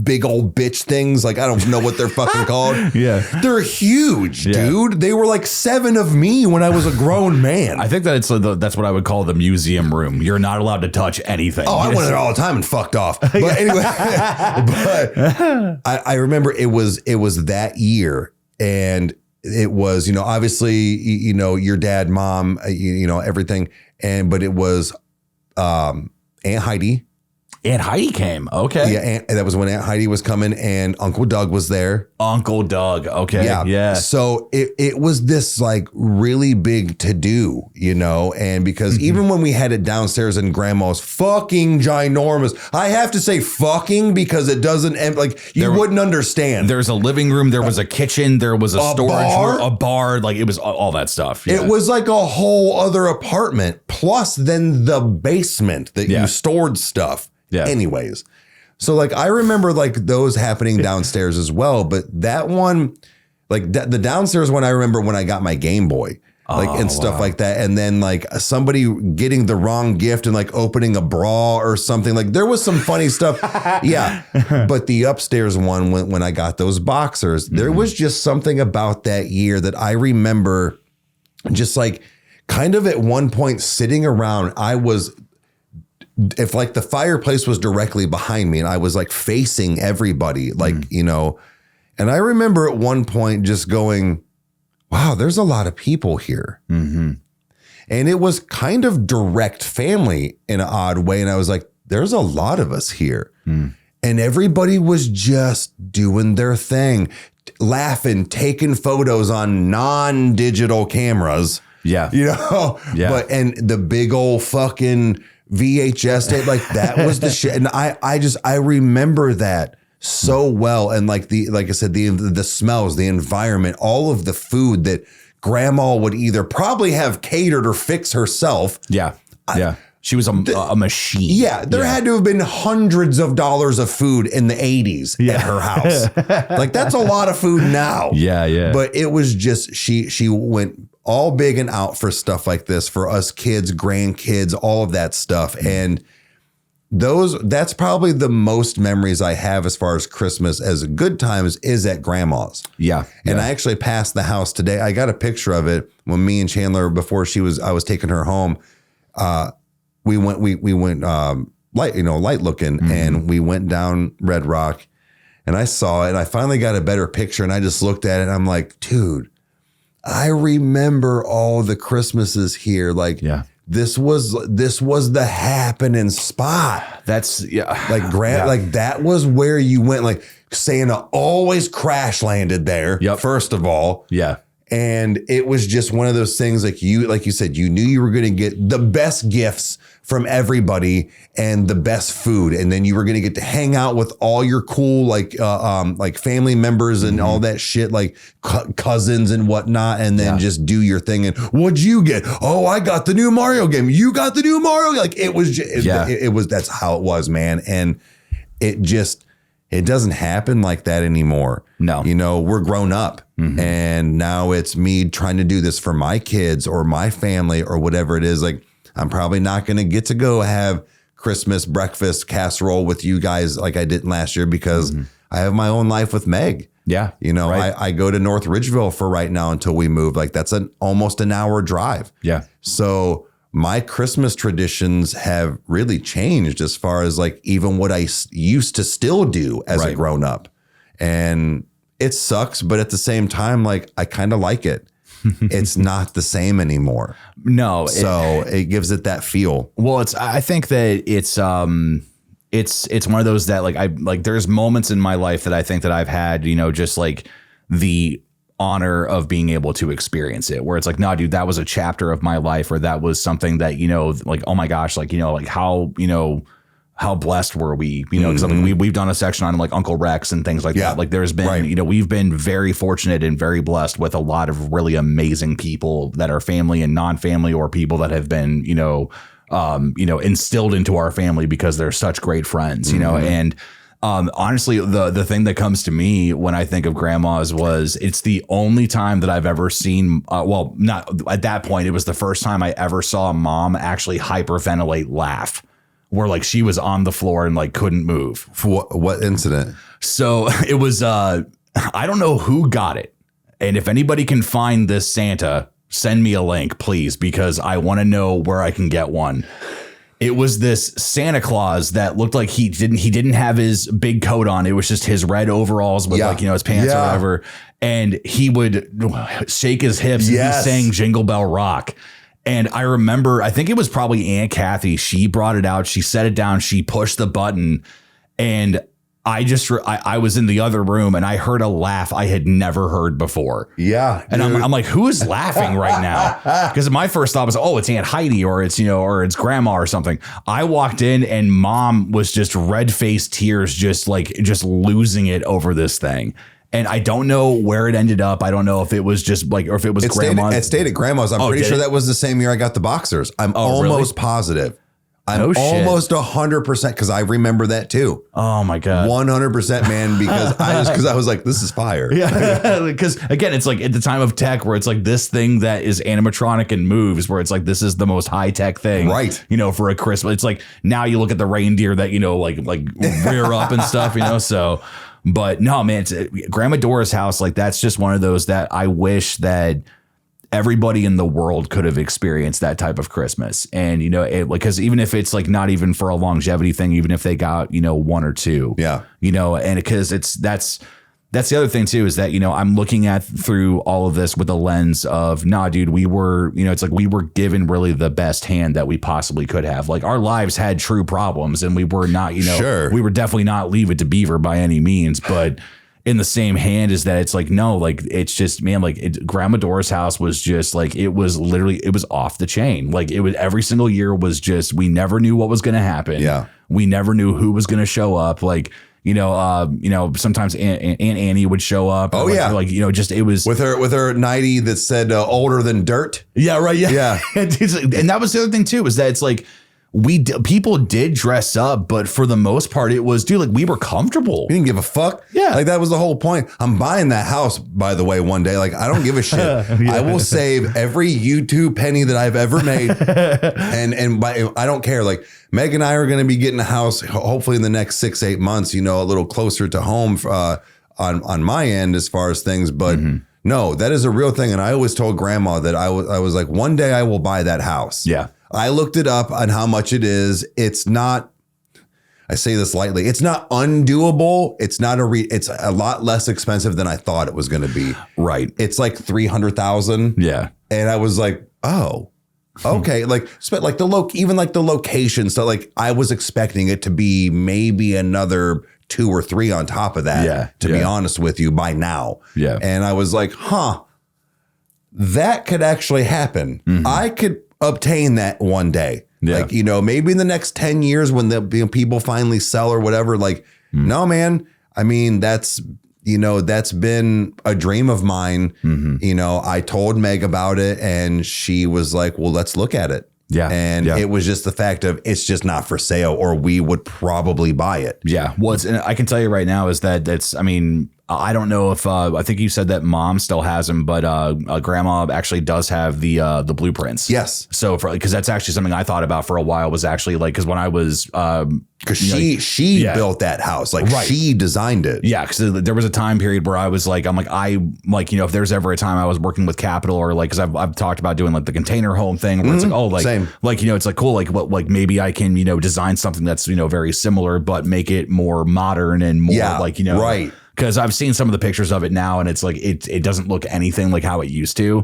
Speaker 3: big old bitch things. Like, I don't know what they're fucking called.
Speaker 2: Yeah.
Speaker 3: They're huge, dude. They were like 7 of me when I was a grown man.
Speaker 2: I think that's what I would call the museum room. You're not allowed to touch anything.
Speaker 3: Oh, I went there all the time and fucked off. But anyway, I remember it was that year and it was, obviously, your dad, mom, everything. But it was Aunt Heidi.
Speaker 2: Aunt Heidi came. Okay.
Speaker 3: Yeah. And that was when Aunt Heidi was coming and Uncle Doug was there.
Speaker 2: Uncle Doug. Okay. Yeah.
Speaker 3: So it was this like really big to do, and because even when we had it downstairs in grandma's fucking ginormous, I have to say fucking because it doesn't like you wouldn't understand.
Speaker 2: There's a living room. There was a kitchen. There was a storage room, a bar. Like it was all that stuff. Yeah.
Speaker 3: It was like a whole other apartment plus then the basement that you stored stuff.
Speaker 2: Yeah.
Speaker 3: Anyways, so like I remember like those happening downstairs as well, but that one, like the downstairs one, I remember when I got my Game Boy, and stuff like that, and then like somebody getting the wrong gift and like opening a bra or something. Like there was some funny stuff, yeah. But the upstairs one, when I got those boxers, there was just something about that year that I remember, just like kind of at one point sitting around, if like the fireplace was directly behind me and I was like facing everybody, like, and I remember at one point just going, wow, there's a lot of people here. Mm-hmm. And it was kind of direct family in an odd way. And I was like, there's a lot of us here. Mm. And everybody was just doing their thing, laughing, taking photos on non-digital cameras.
Speaker 2: Yeah.
Speaker 3: But, and the big old fucking VHS tape, like that was the shit. And I remember that so well. And like I said, the smells, the environment, all of the food that grandma would either probably have catered or fix herself.
Speaker 2: Yeah. She was a machine.
Speaker 3: Yeah. There had to have been hundreds of dollars of food in the 80s at her house. Like that's a lot of food now.
Speaker 2: Yeah.
Speaker 3: But it was just, she went all big and out for stuff like this for us kids, grandkids, all of that stuff. And that's probably the most memories I have as far as Christmas as good times is at grandma's.
Speaker 2: Yeah.
Speaker 3: And I actually passed the house today. I got a picture of it when me and Chandler, before I was taking her home. We went light looking and we went down Red Rock and I saw it and I finally got a better picture and I just looked at it and I'm like, dude, I remember all the Christmases here. Like, this was the happening spot.
Speaker 2: That's
Speaker 3: like that was where you went. Like Santa always crash landed there.
Speaker 2: Yep.
Speaker 3: First of all.
Speaker 2: Yeah.
Speaker 3: And it was just one of those things like you said, you knew you were going to get the best gifts from everybody and the best food. And then you were going to get to hang out with all your cool, like family members and all that shit, like cousins and whatnot. And then just do your thing. And what'd you get? Oh, I got the new Mario game. You got the new Mario. Like it was, that's how it was, man. And it doesn't happen like that anymore.
Speaker 2: No.
Speaker 3: You know, we're grown up and now it's me trying to do this for my kids or my family or whatever it is. Like, I'm probably not going to get to go have Christmas breakfast casserole with you guys like I did last year because I have my own life with Meg.
Speaker 2: Yeah.
Speaker 3: You know,
Speaker 2: right.
Speaker 3: I go to North Ridgeville for right now until we move. Like that's almost an hour drive.
Speaker 2: Yeah.
Speaker 3: So my Christmas traditions have really changed as far as like even what I used to still do as a grown up. And it sucks. But at the same time, like I kind of like it. It's not the same anymore.
Speaker 2: No.
Speaker 3: So it gives it that feel.
Speaker 2: Well, I think that it's one of those that like there's moments in my life that I think that I've had, you know, just like the honor of being able to experience it where it's like, no, dude, that was a chapter of my life or that was something that, you know, like, oh my gosh, like, you know, like how, you know, how blessed were we, you know, because I mean, we've done a section on like Uncle Rex and things like that. Like there's been, you know, we've been very fortunate and very blessed with a lot of really amazing people that are family and non-family or people that have been, you know, instilled into our family because they're such great friends, you know, and honestly, the thing that comes to me when I think of grandma's was it's the only time that I've ever seen. Well, not at that point. It was the first time I ever saw a mom actually hyperventilate laugh. Where like she was on the floor and like couldn't move.
Speaker 3: For what incident?
Speaker 2: So it was, I don't know who got it. And if anybody can find this Santa, send me a link, please, because I want to know where I can get one. It was this Santa Claus that looked like he didn't have his big coat on. It was just his red overalls with like, you know, his pants or whatever. And he would shake his hips and be saying Jingle Bell Rock. And I remember, I think it was probably Aunt Kathy. She brought it out. She set it down. She pushed the button. And I was in the other room and I heard a laugh I had never heard before.
Speaker 3: Yeah.
Speaker 2: And I'm like, who is laughing right now? Because my first thought was, oh, it's Aunt Heidi or it's, you know, or it's grandma or something. I walked in and mom was just red-faced tears, just losing it over this thing. And I don't know where it ended up. I don't know if it was just like, or if it was grandma's.
Speaker 3: It stayed at grandma's. I'm pretty sure that was the same year I got the boxers. I'm almost positive. I'm almost 100% because I remember that too.
Speaker 2: Oh my God.
Speaker 3: 100%, man, because I was like, this is fire.
Speaker 2: Yeah. Because again, it's like at the time of tech where it's like this thing that is animatronic and moves where it's like, this is the most high tech thing.
Speaker 3: Right.
Speaker 2: You know, for a Christmas. It's like now you look at the reindeer that, you know, like rear up and stuff, you know, so. But no, man, it's Grandma Dora's house. Like that's just one of those that I wish that everybody in the world could have experienced that type of Christmas. And, you know, because even if it's like not even for a longevity thing, even if they got, you know, one or two, you know, and because that's the other thing too, is that, you know, I'm looking at through all of this with a lens of, nah, dude, we were, you know, it's like we were given really the best hand that we possibly could have. Like our lives had true problems and we were not, you know, we were definitely not Leave It to Beaver by any means, but in the same hand is that it's like, no, like, it's just, man, like Grandma Dora's house was just like, it was literally, it was off the chain. Like it was every single year was just, we never knew what was going to happen.
Speaker 3: Yeah.
Speaker 2: We never knew who was going to show up. Like, you know, sometimes Aunt Annie would show up.
Speaker 3: Oh,
Speaker 2: like, like, you know, just it was
Speaker 3: with her nightie that said older than dirt.
Speaker 2: Yeah, right. Yeah,
Speaker 3: yeah.
Speaker 2: And that was the other thing too, is that it's like people did dress up, but for the most part, it was, dude, like we were comfortable.
Speaker 3: You didn't give a fuck.
Speaker 2: Yeah,
Speaker 3: like that was the whole point. I'm buying that house, by the way, one day. Like I don't give a shit. I will save every YouTube penny that I've ever made, and I don't care. Like Meg and I are going to be getting a house hopefully in the next 6-8 months. You know, a little closer to home on my end as far as things, but. No, that is a real thing. And I always told grandma that I was like, one day I will buy that house.
Speaker 2: Yeah.
Speaker 3: I looked it up on how much it is. It's not, I say this lightly, it's not undoable. It's not it's a lot less expensive than I thought it was going to be.
Speaker 2: Right.
Speaker 3: It's like 300,000.
Speaker 2: Yeah.
Speaker 3: And I was like, oh, okay. Like, like even like the location. So like I was expecting it to be maybe another 2 or 3 on top of that, to be honest with you, by now.
Speaker 2: Yeah.
Speaker 3: And I was like, huh, that could actually happen. I could obtain that one day.
Speaker 2: Yeah.
Speaker 3: Like, maybe in the next 10 years when the people finally sell or whatever, like, no, man. I mean, that's been a dream of mine. I told Meg about it and she was like, well, let's look at it.
Speaker 2: Yeah.
Speaker 3: And it was just the fact of it's just not for sale or we would probably buy it.
Speaker 2: Yeah. Well, I can tell you right now is that I don't know if I think you said that mom still has them, but grandma actually does have the blueprints.
Speaker 3: Yes.
Speaker 2: So because that's actually something I thought about for a while was actually like, because when I was
Speaker 3: because she built that house, like she designed it.
Speaker 2: Yeah, because there was a time period where I was like, if there's ever a time I was working with capital or like, because I've talked about doing like the container home thing where it's like,
Speaker 3: same.
Speaker 2: Like, it's like cool, like maybe I can design something that's very similar but make it more modern and more
Speaker 3: right.
Speaker 2: Because I've seen some of the pictures of it now and it's like it doesn't look anything like how it used to.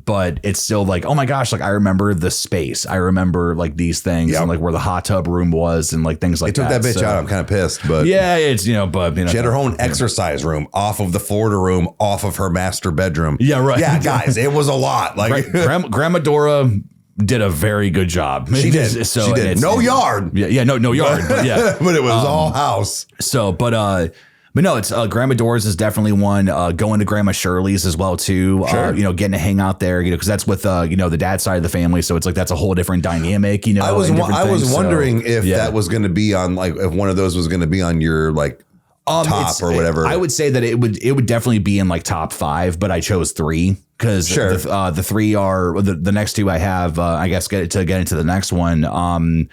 Speaker 2: But it's still like, oh my gosh, like I remember the space. I remember like these things and like where the hot tub room was and like things like that.
Speaker 3: They took that bitch out. I'm kind of pissed, but
Speaker 2: yeah, it's she had
Speaker 3: her own exercise room off of the Florida room, off of her master bedroom.
Speaker 2: Yeah, right.
Speaker 3: Yeah, guys, it was a lot. Like
Speaker 2: Grandma Dora did a very good job.
Speaker 3: She did.
Speaker 2: So
Speaker 3: she did. No yard.
Speaker 2: Yeah, no yard. But yeah,
Speaker 3: but it was all house.
Speaker 2: So, but no, it's Grandma Dora's is definitely one. Going to Grandma Shirley's as well too.
Speaker 3: Sure.
Speaker 2: Getting to hang out there. Because that's with the dad side of the family. So it's like that's a whole different dynamic.
Speaker 3: I was wondering if that was going to be on like if one of those was going to be on your like top or whatever.
Speaker 2: I would say that it would definitely be in like top 5, but I chose 3 because the 3 are the next 2 I have. I guess get into the next one.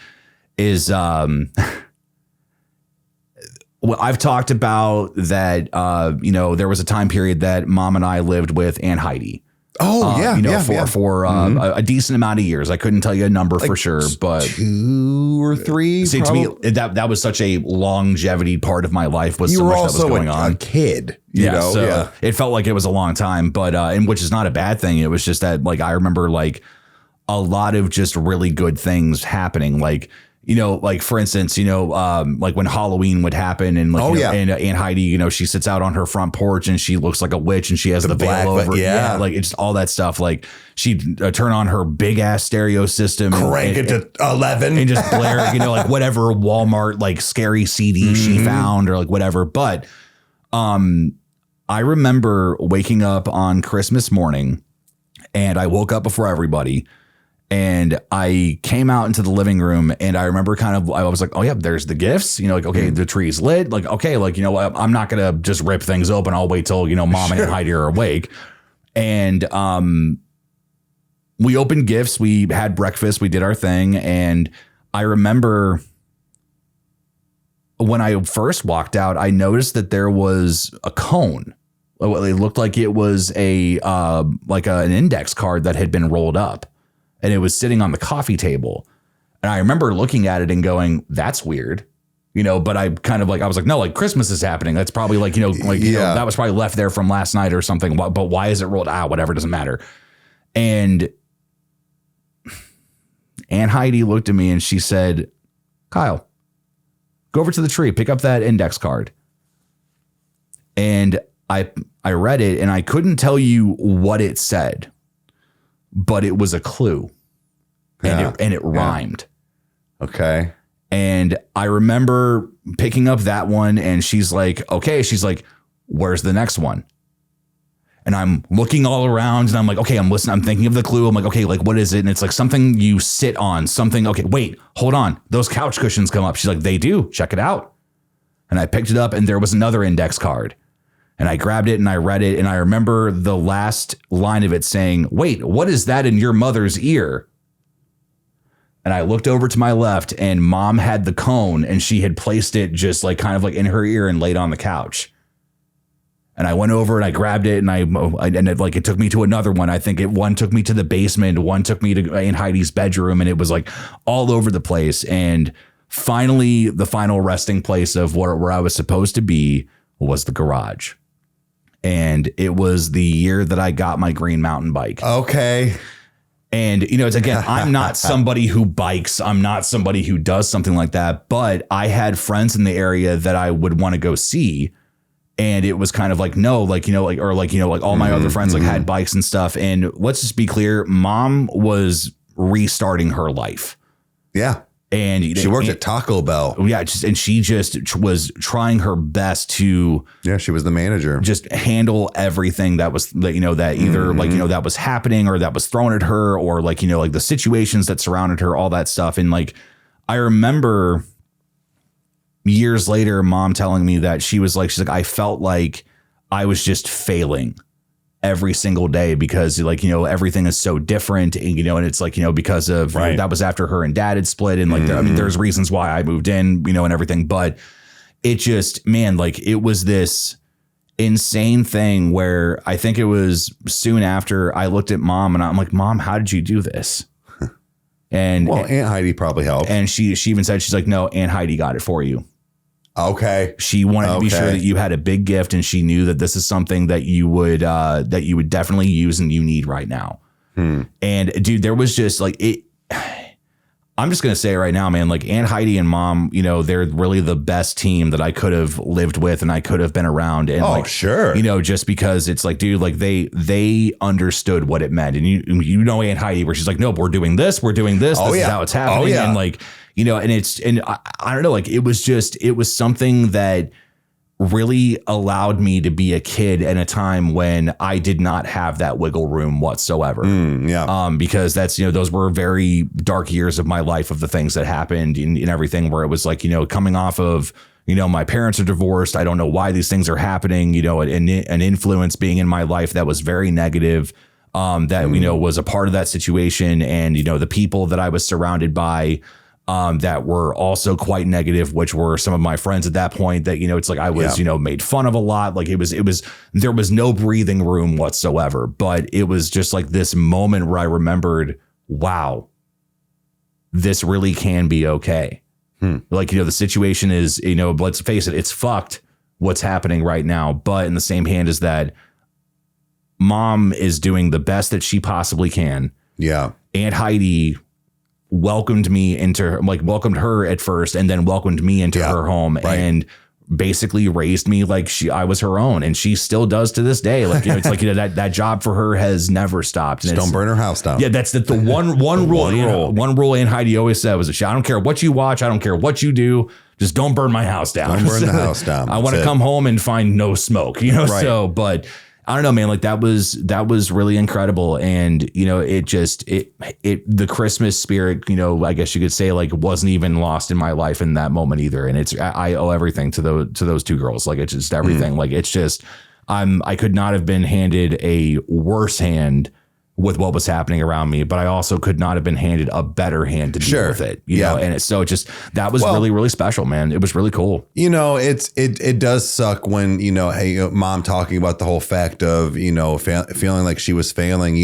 Speaker 2: Is well, I've talked about that. There was a time period that Mom and I lived with Aunt Heidi.
Speaker 3: Oh
Speaker 2: for a decent amount of years. I couldn't tell you a number for sure, but
Speaker 3: 2 or 3.
Speaker 2: See, to me, that was such a longevity part of my life. Was so much that was going on.
Speaker 3: A kid,
Speaker 2: it felt like it was a long time, but and which is not a bad thing. It was just that like I remember like a lot of just really good things happening, like. Like for instance, like when Halloween would happen and like, and Aunt Heidi, she sits out on her front porch and she looks like a witch and she has the veil over. Yeah. Like it's all that stuff. Like she'd turn on her big ass stereo system,
Speaker 3: crank it to 11
Speaker 2: and just blare, like whatever Walmart, like scary CD she found or like whatever. But, I remember waking up on Christmas morning and I woke up before everybody. And I came out into the living room and I remember I was like, oh yeah, there's the gifts, like, okay, the tree's lit. Like, okay, like, I'm not going to just rip things open. I'll wait till, Mom and Heidi are awake. And, we opened gifts. We had breakfast. We did our thing. And I remember when I first walked out, I noticed that there was a cone. It looked like it was an index card that had been rolled up. And it was sitting on the coffee table. And I remember looking at it and going, that's weird. But I kind of like, I was like, no, like Christmas is happening. That's probably like, that was probably left there from last night or something. But why is it rolled out? Whatever, doesn't matter. And Aunt Heidi looked at me and she said, Kyle, go over to the tree, pick up that index card. And I read it and I couldn't tell you what it said. But it was a clue and it rhymed.
Speaker 3: Okay.
Speaker 2: And I remember picking up that one and she's like, okay, where's the next one? And I'm looking all around and I'm like, okay, I'm listening. I'm thinking of the clue. I'm like, okay, like what is it? And it's like something you sit on, something. Okay, wait, hold on. Those couch cushions come up. She's like, they do. Check it out. And I picked it up and there was another index card. And I grabbed it and I read it. And I remember the last line of it saying, wait, what is that in your mother's ear? And I looked over to my left and Mom had the cone and she had placed it just like kind of like in her ear and laid on the couch. And I went over and I grabbed it and it took me to another one. I think one took me to the basement. One took me to Aunt Heidi's bedroom and it was like all over the place. And finally, the final resting place of where I was supposed to be was the garage. And it was the year that I got my Green Mountain bike.
Speaker 3: Okay.
Speaker 2: And, it's again, I'm not somebody who bikes. I'm not somebody who does something like that. But I had friends in the area that I would want to go see. And it was kind of like, no, like, like all my other friends like had bikes and stuff. And let's just be clear, mom was restarting her life.
Speaker 3: Yeah.
Speaker 2: And
Speaker 3: she worked at Taco Bell.
Speaker 2: Yeah. And she just was trying her best to.
Speaker 3: Yeah. She was the manager.
Speaker 2: Just handle everything that was that, that either like, that was happening or that was thrown at her or like, like the situations that surrounded her, all that stuff. And like, I remember years later, mom telling me that she's like, I felt like I was just failing every single day because like, everything is so different and, and it's like, because of that was after her and dad had split. And like, I mean, there's reasons why I moved in, and everything, but it just, man, like it was this insane thing where I think it was soon after I looked at mom and I'm like, Mom, how did you do this? And
Speaker 3: well, Aunt Heidi probably helped.
Speaker 2: And she even said, she's like, no, Aunt Heidi got it for you.
Speaker 3: Okay.
Speaker 2: She wanted to be sure that you had a big gift and she knew that this is something that you would definitely use and you need right now. And dude, there was just like it. I'm just going to say it right now, man, like Aunt Heidi and mom, they're really the best team that I could have lived with and I could have been around. And like,
Speaker 3: sure.
Speaker 2: Just because it's like, dude, like they understood what it meant. And Aunt Heidi, where she's like, nope, we're doing this. This is how it's happening. And like, and I don't know, like it was something that really allowed me to be a kid in a time when I did not have that wiggle room whatsoever. Because that's, those were very dark years of my life of the things that happened and everything where it was like, coming off of, my parents are divorced. I don't know why these things are happening, an influence being in my life that was very negative, that, was a part of that situation. And, the people that I was surrounded by, that were also quite negative, which were some of my friends at that point that, it's like I was, made fun of a lot. Like there was no breathing room whatsoever, but it was just like this moment where I remembered, wow, this really can be okay. Like, the situation is, let's face it, it's fucked what's happening right now. But in the same hand is that mom is doing the best that she possibly can. Yeah. Aunt Heidi welcomed her at first and then welcomed me into her home and basically raised me like I was her own, and she still does to this day. Like, it's like, that job for her has never stopped.
Speaker 3: Just don't burn her house down.
Speaker 2: Yeah. That's the one rule. One rule Aunt Heidi always said was, I don't care what you watch. I don't care what you do. Just don't burn my house down.
Speaker 3: Don't burn the house down.
Speaker 2: I want to come home and find no smoke, so, but I don't know, man, like that was really incredible. And, the Christmas spirit, I guess you could say, like, wasn't even lost in my life in that moment either. And I owe everything to those two girls. Like, it's just everything. Like, it's just, I could not have been handed a worse hand with what was happening around me, but I also could not have been handed a better hand to deal with it. You know? And so that was really, really special, man. It was really cool.
Speaker 3: It does suck when, mom talking about the whole fact of, feeling like she was failing,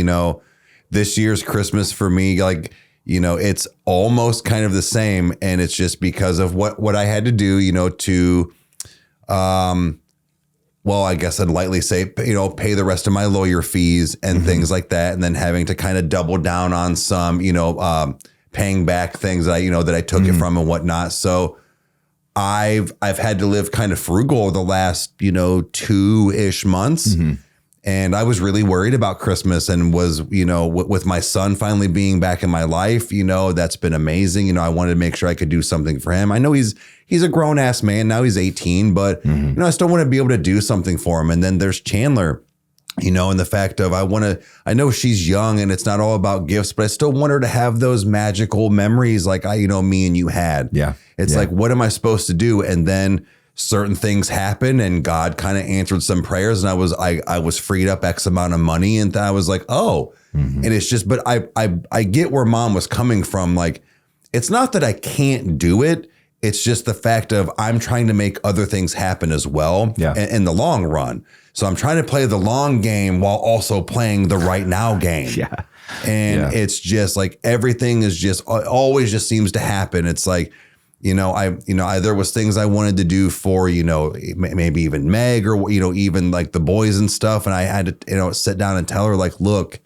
Speaker 3: this year's Christmas for me, like, it's almost kind of the same. And it's just because of what I had to do, to, well, I guess I'd lightly say, pay the rest of my lawyer fees and things like that. And then having to kind of double down on some, paying back things that I took it from and whatnot. So I've had to live kind of frugal the last, 2-ish months. And I was really worried about Christmas and was, with my son finally being back in my life, that's been amazing. I wanted to make sure I could do something for him. I know he's a grown ass man. Now he's 18, but, I still want to be able to do something for him. And then there's Chandler, and the fact of I know she's young and it's not all about gifts, but I still want her to have those magical memories like me and you had. Yeah. It's like, what am I supposed to do? And then certain things happen and God kind of answered some prayers and I was freed up X amount of money and I was like, oh, and it's just, but I get where mom was coming from. Like, it's not that I can't do it. It's just the fact of I'm trying to make other things happen as well in the long run. So I'm trying to play the long game while also playing the right now game. And it's just like everything is just always just seems to happen. It's like, there was things I wanted to do for, maybe even Meg or, even like the boys and stuff. And I had to, sit down and tell her like, look,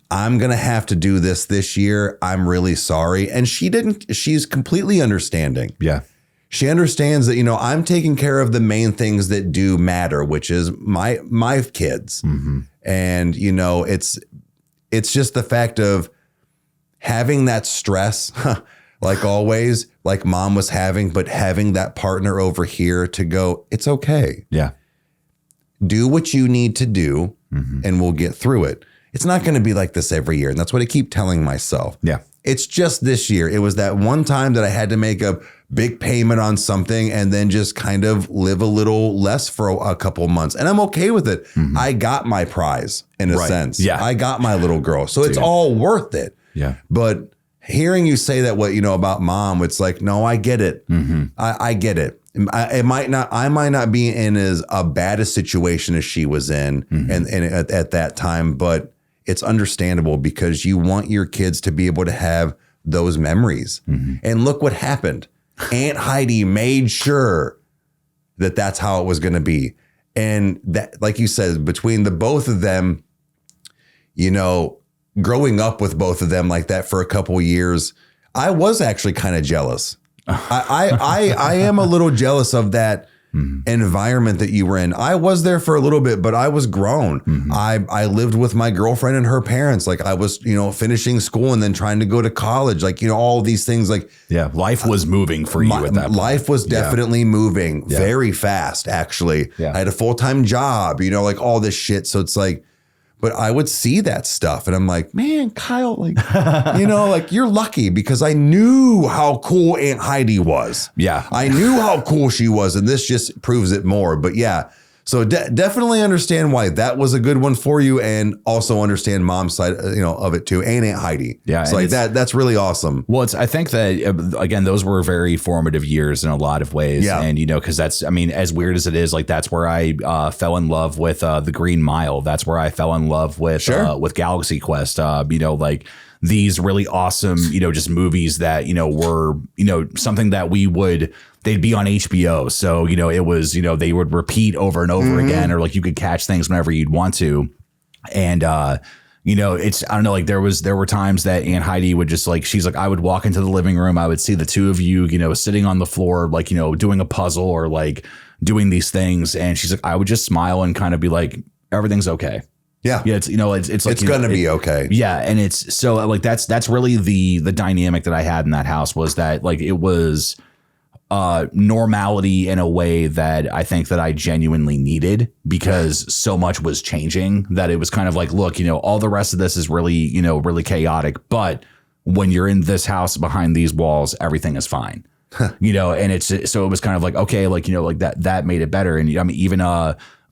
Speaker 3: I'm going to have to do this year. I'm really sorry. And she's completely understanding. Yeah. She understands that, you know, I'm taking care of the main things that do matter, which is my kids. And, you know, it's just the fact of having that stress, like always, like mom was having, but having that partner over here to go, it's okay.
Speaker 2: Yeah.
Speaker 3: Do what you need to do and we'll get through it. It's not going to be like this every year. And that's what I keep telling myself.
Speaker 2: Yeah.
Speaker 3: It's just this year. It was that one time that I had to make a big payment on something and then just kind of live a little less for a couple months. And I'm okay with it. I got my prize in a sense.
Speaker 2: Yeah.
Speaker 3: I got my little girl. So it's all worth it.
Speaker 2: Yeah.
Speaker 3: But hearing you say that, what, you know, about mom, it's like, no, I get it. I get it. I might not be in as a bad a situation as she was in and at that time, but it's understandable because you want your kids to be able to have those memories. And look what happened. Aunt Heidi made sure that that's how it was going to be. And that, like you said, between the both of them, you know, growing up with both of them like that for a couple of years, I was actually kind of jealous. I am a little jealous of that environment that you were in. I was there for a little bit, but I was grown. I lived with my girlfriend and her parents. Like I was, you know, finishing school and then trying to go to college. Like, you know, all these things like.
Speaker 2: Yeah. Life was moving for you at that point.
Speaker 3: Life was definitely moving very fast, actually.
Speaker 2: Yeah.
Speaker 3: I had a full-time job, you know, like all this shit. So it's like, but I would see that stuff and I'm like, man, Kyle, like, you know, like you're lucky because I knew how cool Aunt Heidi was.
Speaker 2: Yeah.
Speaker 3: I knew how cool she was. And this just proves it more. But yeah, so definitely understand why that was a good one for you and also understand mom's side, you know, of it too. And Aunt Heidi.
Speaker 2: Yeah.
Speaker 3: It's like that's really awesome.
Speaker 2: Well, I think that, again, those were very formative years in a lot of ways.
Speaker 3: Yeah.
Speaker 2: And, you know, because that's, I mean, as weird as it is, like that's where I fell in love with the Green Mile. That's where I fell in love with Galaxy Quest, you know, like these really awesome, you know, just movies that, you know, were, you know, something that they'd be on HBO. So, you know, it was, you know, they would repeat over and over again, or like you could catch things whenever you'd want to. And, you know, it's, I don't know, like there were times that Aunt Heidi would just like, she's like, I would walk into the living room. I would see the two of you, you know, sitting on the floor, like, you know, doing a puzzle or like doing these things. And she's like, I would just smile and kind of be like, everything's okay.
Speaker 3: Yeah.
Speaker 2: Yeah. It's, you know, it's like,
Speaker 3: it's going to be okay.
Speaker 2: Yeah. And it's so like, that's really the dynamic that I had in that house was that like, it was, normality in a way that I think that I genuinely needed because so much was changing that it was kind of like, look, you know, all the rest of this is really, you know, really chaotic. But when you're in this house behind these walls, everything is fine, you know, and it's so it was kind of like, OK, like, you know, like that made it better. And I mean, even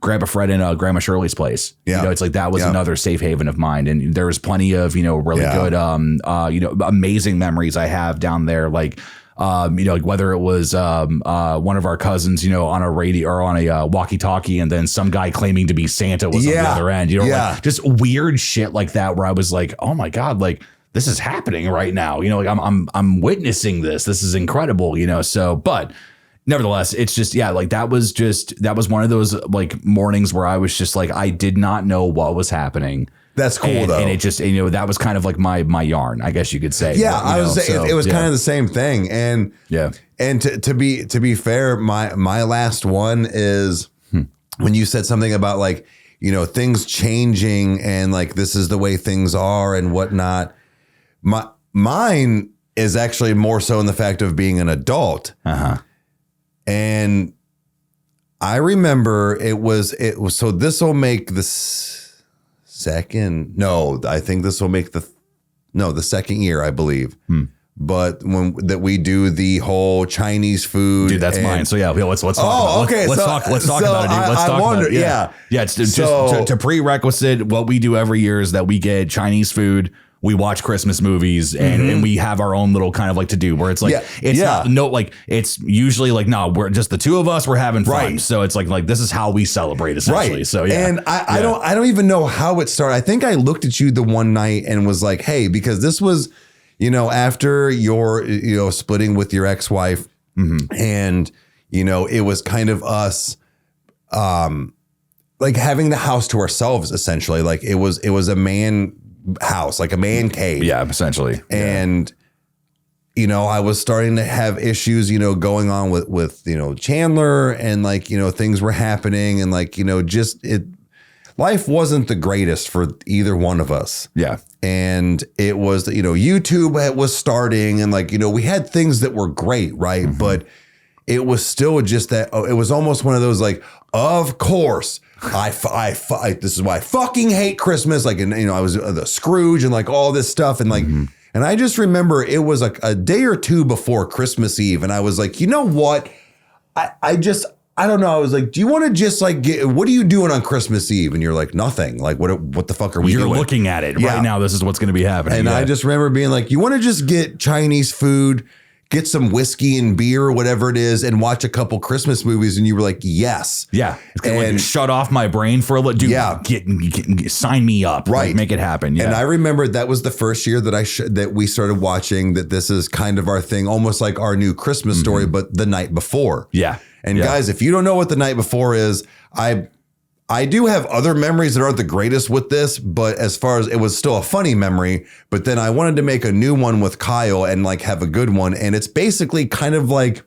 Speaker 2: Grandpa Fred and Grandma Shirley's place, you know, it's like that was another safe haven of mine. And there was plenty of, you know, really good, you know, amazing memories I have down there. Like, you know, like whether it was one of our cousins, you know, on a radio or on a walkie-talkie, and then some guy claiming to be Santa was on the other end, you know, like just weird shit like that, where I was like, oh my God, like this is happening right now, you know, like I'm witnessing this. This is incredible, you know. So, but nevertheless, it's just like that was one of those like mornings where I was just like I did not know what was happening.
Speaker 3: That's cool though.
Speaker 2: And it just, you know, that was kind of like my yarn, I guess you could say.
Speaker 3: Yeah, I was saying it was kind of the same thing. And and to be fair, my last one is when you said something about like, you know, things changing and like this is the way things are and whatnot. Mine is actually more so in the fact of being an adult. And I remember it was so this will make this second. No, I think this will make the second year, I believe. But that we do the whole Chinese food,
Speaker 2: dude, that's mine. So let's talk. Let's talk about it, dude. Let's talk about it. Yeah. It's just to prerequisite. What we do every year is that we get Chinese food. We watch Christmas movies and we have our own little kind of like to do where it's like, it's usually like, no, we're just the two of us, we're having fun. Right. So it's like, this is how we celebrate essentially. Right. So yeah.
Speaker 3: And I don't even know how it started. I think I looked at you the one night and was like, hey, because this was, you know, after your, you know, splitting with your ex-wife and, you know, it was kind of us, like having the house to ourselves, essentially. Like it was a man house, like a man cave.
Speaker 2: Yeah, essentially.
Speaker 3: And you know, I was starting to have issues, you know, going on with, you know, Chandler, and like, you know, things were happening, and like, you know, life wasn't the greatest for either one of us.
Speaker 2: Yeah.
Speaker 3: And it was, you know, YouTube was starting, and like, you know, we had things that were great, right?
Speaker 2: Mm-hmm.
Speaker 3: But it was still just that, it was almost one of those like, of course, this is why I fucking hate Christmas. Like, and, you know, I was the Scrooge and like all this stuff. And like, and I just remember it was like a day or two before Christmas Eve. And I was like, you know what? I don't know. I was like, do you want to just like what are you doing on Christmas Eve? And you're like, nothing. Like, what the fuck are we doing?
Speaker 2: You're looking at it right now. This is what's going to be happening.
Speaker 3: And I just remember being like, you want to just get Chinese food, get some whiskey and beer or whatever it is, and watch a couple Christmas movies. And you were like, yes.
Speaker 2: Yeah. It's gonna like shut off my brain for a little. Dude,
Speaker 3: yeah.
Speaker 2: Sign me up.
Speaker 3: Right.
Speaker 2: Like, make it happen. Yeah.
Speaker 3: And I remember that was the first year that that we started watching that this is kind of our thing, almost like our new Christmas story, but the night before.
Speaker 2: Yeah.
Speaker 3: And guys, if you don't know what the night before is, I do have other memories that aren't the greatest with this, but as far as it was still a funny memory, but then I wanted to make a new one with Kyle and like have a good one. And it's basically kind of like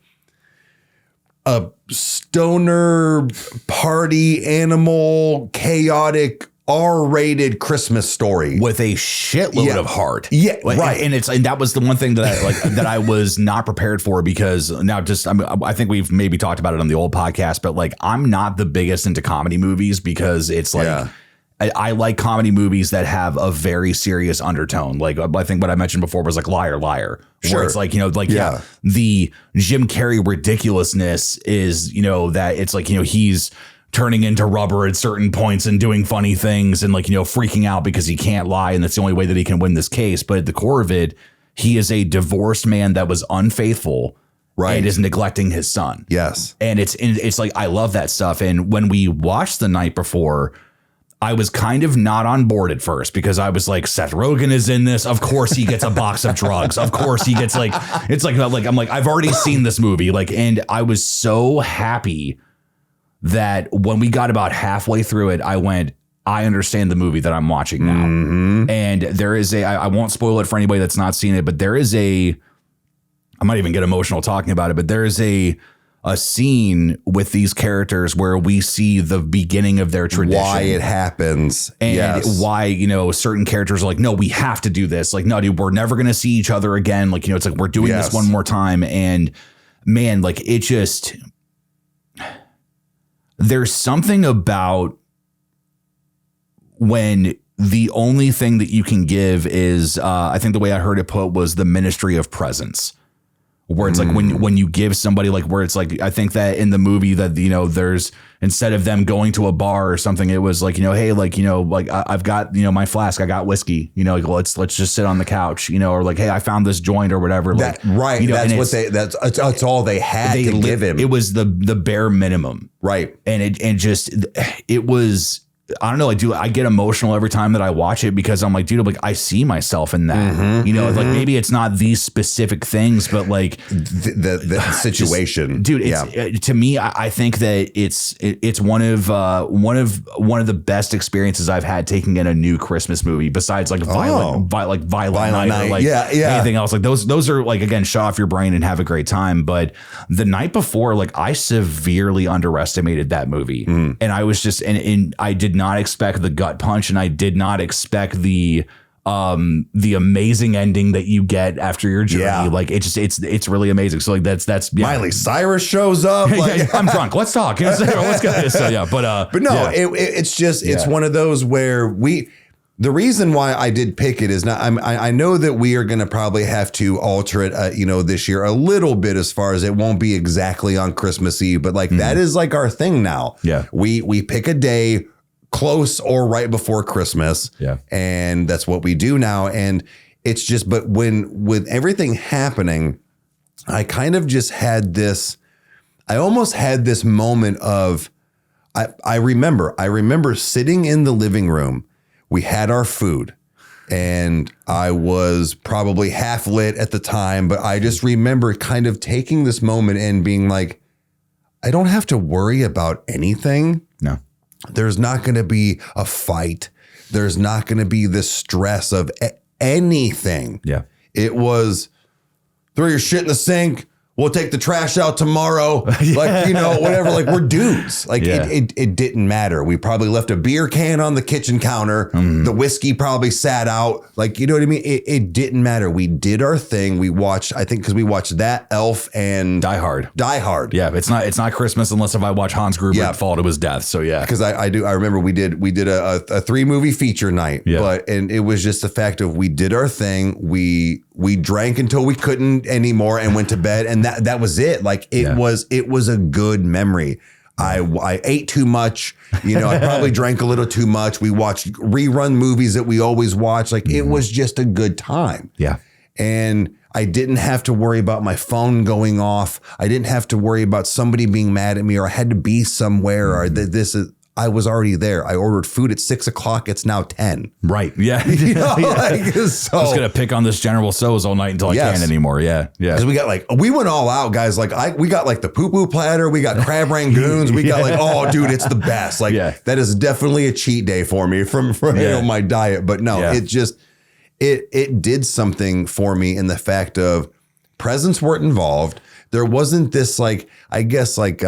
Speaker 3: a stoner party animal, chaotic, R-rated Christmas story
Speaker 2: with a shitload of heart.
Speaker 3: Yeah,
Speaker 2: like,
Speaker 3: right.
Speaker 2: And that was the one thing that I like that I was not prepared for, because now I think we've maybe talked about it on the old podcast, but like I'm not the biggest into comedy movies, because it's like I like comedy movies that have a very serious undertone. Like I think what I mentioned before was like Liar Liar, where it's like, you know, like the Jim Carrey ridiculousness is, you know, that it's like, you know, he's turning into rubber at certain points and doing funny things and like, you know, freaking out because he can't lie. And that's the only way that he can win this case. But at the core of it, he is a divorced man that was unfaithful, right, and is neglecting his son.
Speaker 3: Yes.
Speaker 2: And it's like, I love that stuff. And when we watched The Night Before, I was kind of not on board at first, because I was like, Seth Rogen is in this. Of course he gets a box of drugs. Of course he gets like, it's like, I'm like, I've already seen this movie. Like, and I was so happy that when we got about halfway through it, I went, I understand the movie that I'm watching now. And there is I won't spoil it for anybody that's not seen it, but there is I might even get emotional talking about it, but there is a scene with these characters where we see the beginning of their tradition.
Speaker 3: Why it happens.
Speaker 2: And why, you know, certain characters are like, no, we have to do this. Like, no, dude, we're never going to see each other again. Like, you know, it's like, we're doing this one more time. And man, like it just... There's something about when the only thing that you can give is, I think the way I heard it put was the ministry of presence, where it's like when you give somebody, like where it's like, I think that in the movie that, you know, there's, instead of them going to a bar or something, it was like, you know, hey, like, you know, like I've got, you know, my flask, I got whiskey, you know, like let's just sit on the couch, you know, or like, hey, I found this joint or whatever.
Speaker 3: That,
Speaker 2: like,
Speaker 3: right.
Speaker 2: You know,
Speaker 3: that's all they had to give him.
Speaker 2: It was the bare minimum.
Speaker 3: Right.
Speaker 2: And it was, I don't know. I get emotional every time that I watch it, because I'm like, dude, I'm like, I see myself in that, you know, like maybe it's not these specific things, but like
Speaker 3: the situation,
Speaker 2: dude, it's, to me, I think that it's one of the best experiences I've had taking in a new Christmas movie, besides like Violent Night or like anything else. Like those are like, again, shut off your brain and have a great time. But The Night Before, like I severely underestimated that movie. And I was just, and I did not expect the gut punch, and I did not expect the amazing ending that you get after your journey.
Speaker 3: Yeah.
Speaker 2: Like it's really amazing. So like that's
Speaker 3: Miley Cyrus shows up. Like,
Speaker 2: I'm drunk. Let's talk. Let's go. So yeah, but
Speaker 3: no, it's just it's one of those where the reason why I did pick it is not. I know that we are going to probably have to alter it, you know, this year a little bit, as far as it won't be exactly on Christmas Eve, but like that is like our thing now.
Speaker 2: Yeah,
Speaker 3: we pick a day close or right before Christmas.
Speaker 2: Yeah.
Speaker 3: And that's what we do now. And it's just, but with everything happening, I kind of just had I almost had this moment of, I remember sitting in the living room. We had our food, and I was probably half lit at the time, but I just remember kind of taking this moment and being like, I don't have to worry about anything.
Speaker 2: No.
Speaker 3: There's not going to be a fight. There's not going to be the stress of anything.
Speaker 2: Yeah.
Speaker 3: It was throw your shit in the sink. We'll take the trash out tomorrow. Like, you know, whatever. Like, we're dudes. Like, it didn't matter. We probably left a beer can on the kitchen counter. The whiskey probably sat out. Like, you know what I mean? It didn't matter. We did our thing. We watched, I think, because we watched that, Elf, and
Speaker 2: Die Hard.
Speaker 3: Die Hard.
Speaker 2: Yeah, it's not Christmas unless if I watch Hans Gruber fall to his death. So yeah,
Speaker 3: because I remember we did a 3-movie feature night. Yeah. And it was just the fact of we did our thing. We drank until we couldn't anymore and went to bed, and that was it. Like it was a good memory. I ate too much, you know, I probably drank a little too much. We watched rerun movies that we always watch. Like it was just a good time.
Speaker 2: Yeah.
Speaker 3: And I didn't have to worry about my phone going off. I didn't have to worry about somebody being mad at me, or I had to be somewhere, or I was already there. I ordered food at 6 o'clock. It's now 10.
Speaker 2: Right. Yeah.
Speaker 3: You know, like, so,
Speaker 2: I was going to pick on this General Tso's all night until I can't anymore. Yeah. Yeah.
Speaker 3: Because we went all out, guys. Like we got like the poo-poo platter. We got crab rangoons. We got like, oh, dude, it's the best. Like that is definitely a cheat day for me from you know, my diet. But no, it just, it did something for me in the fact of presents weren't involved. There wasn't this like, I guess like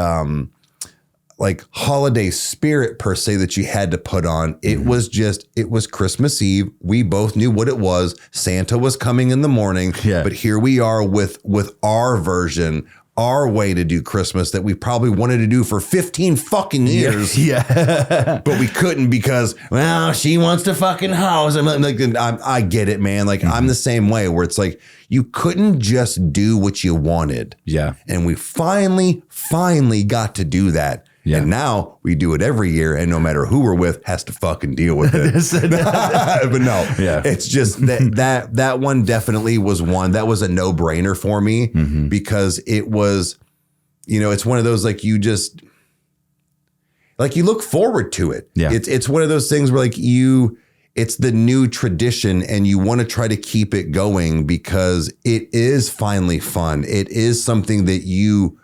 Speaker 3: holiday spirit per se that you had to put on. It was Christmas Eve. We both knew what it was. Santa was coming in the morning, but here we are with our version, our way to do Christmas that we probably wanted to do for 15 fucking years. Yeah. But we couldn't because, well, she wants to fucking house. I get it, man. Like I'm the same way where it's like, you couldn't just do what you wanted. Yeah. And we finally got to do that. Yeah. And now we do it every year, and no matter who we're with has to fucking deal with it. But no, it's just that one definitely was one that was a no brainer for me because it was, you know, it's one of those like you just like you look forward to it. Yeah, it's one of those things where like it's the new tradition and you want to try to keep it going because it is finally fun. It is something that you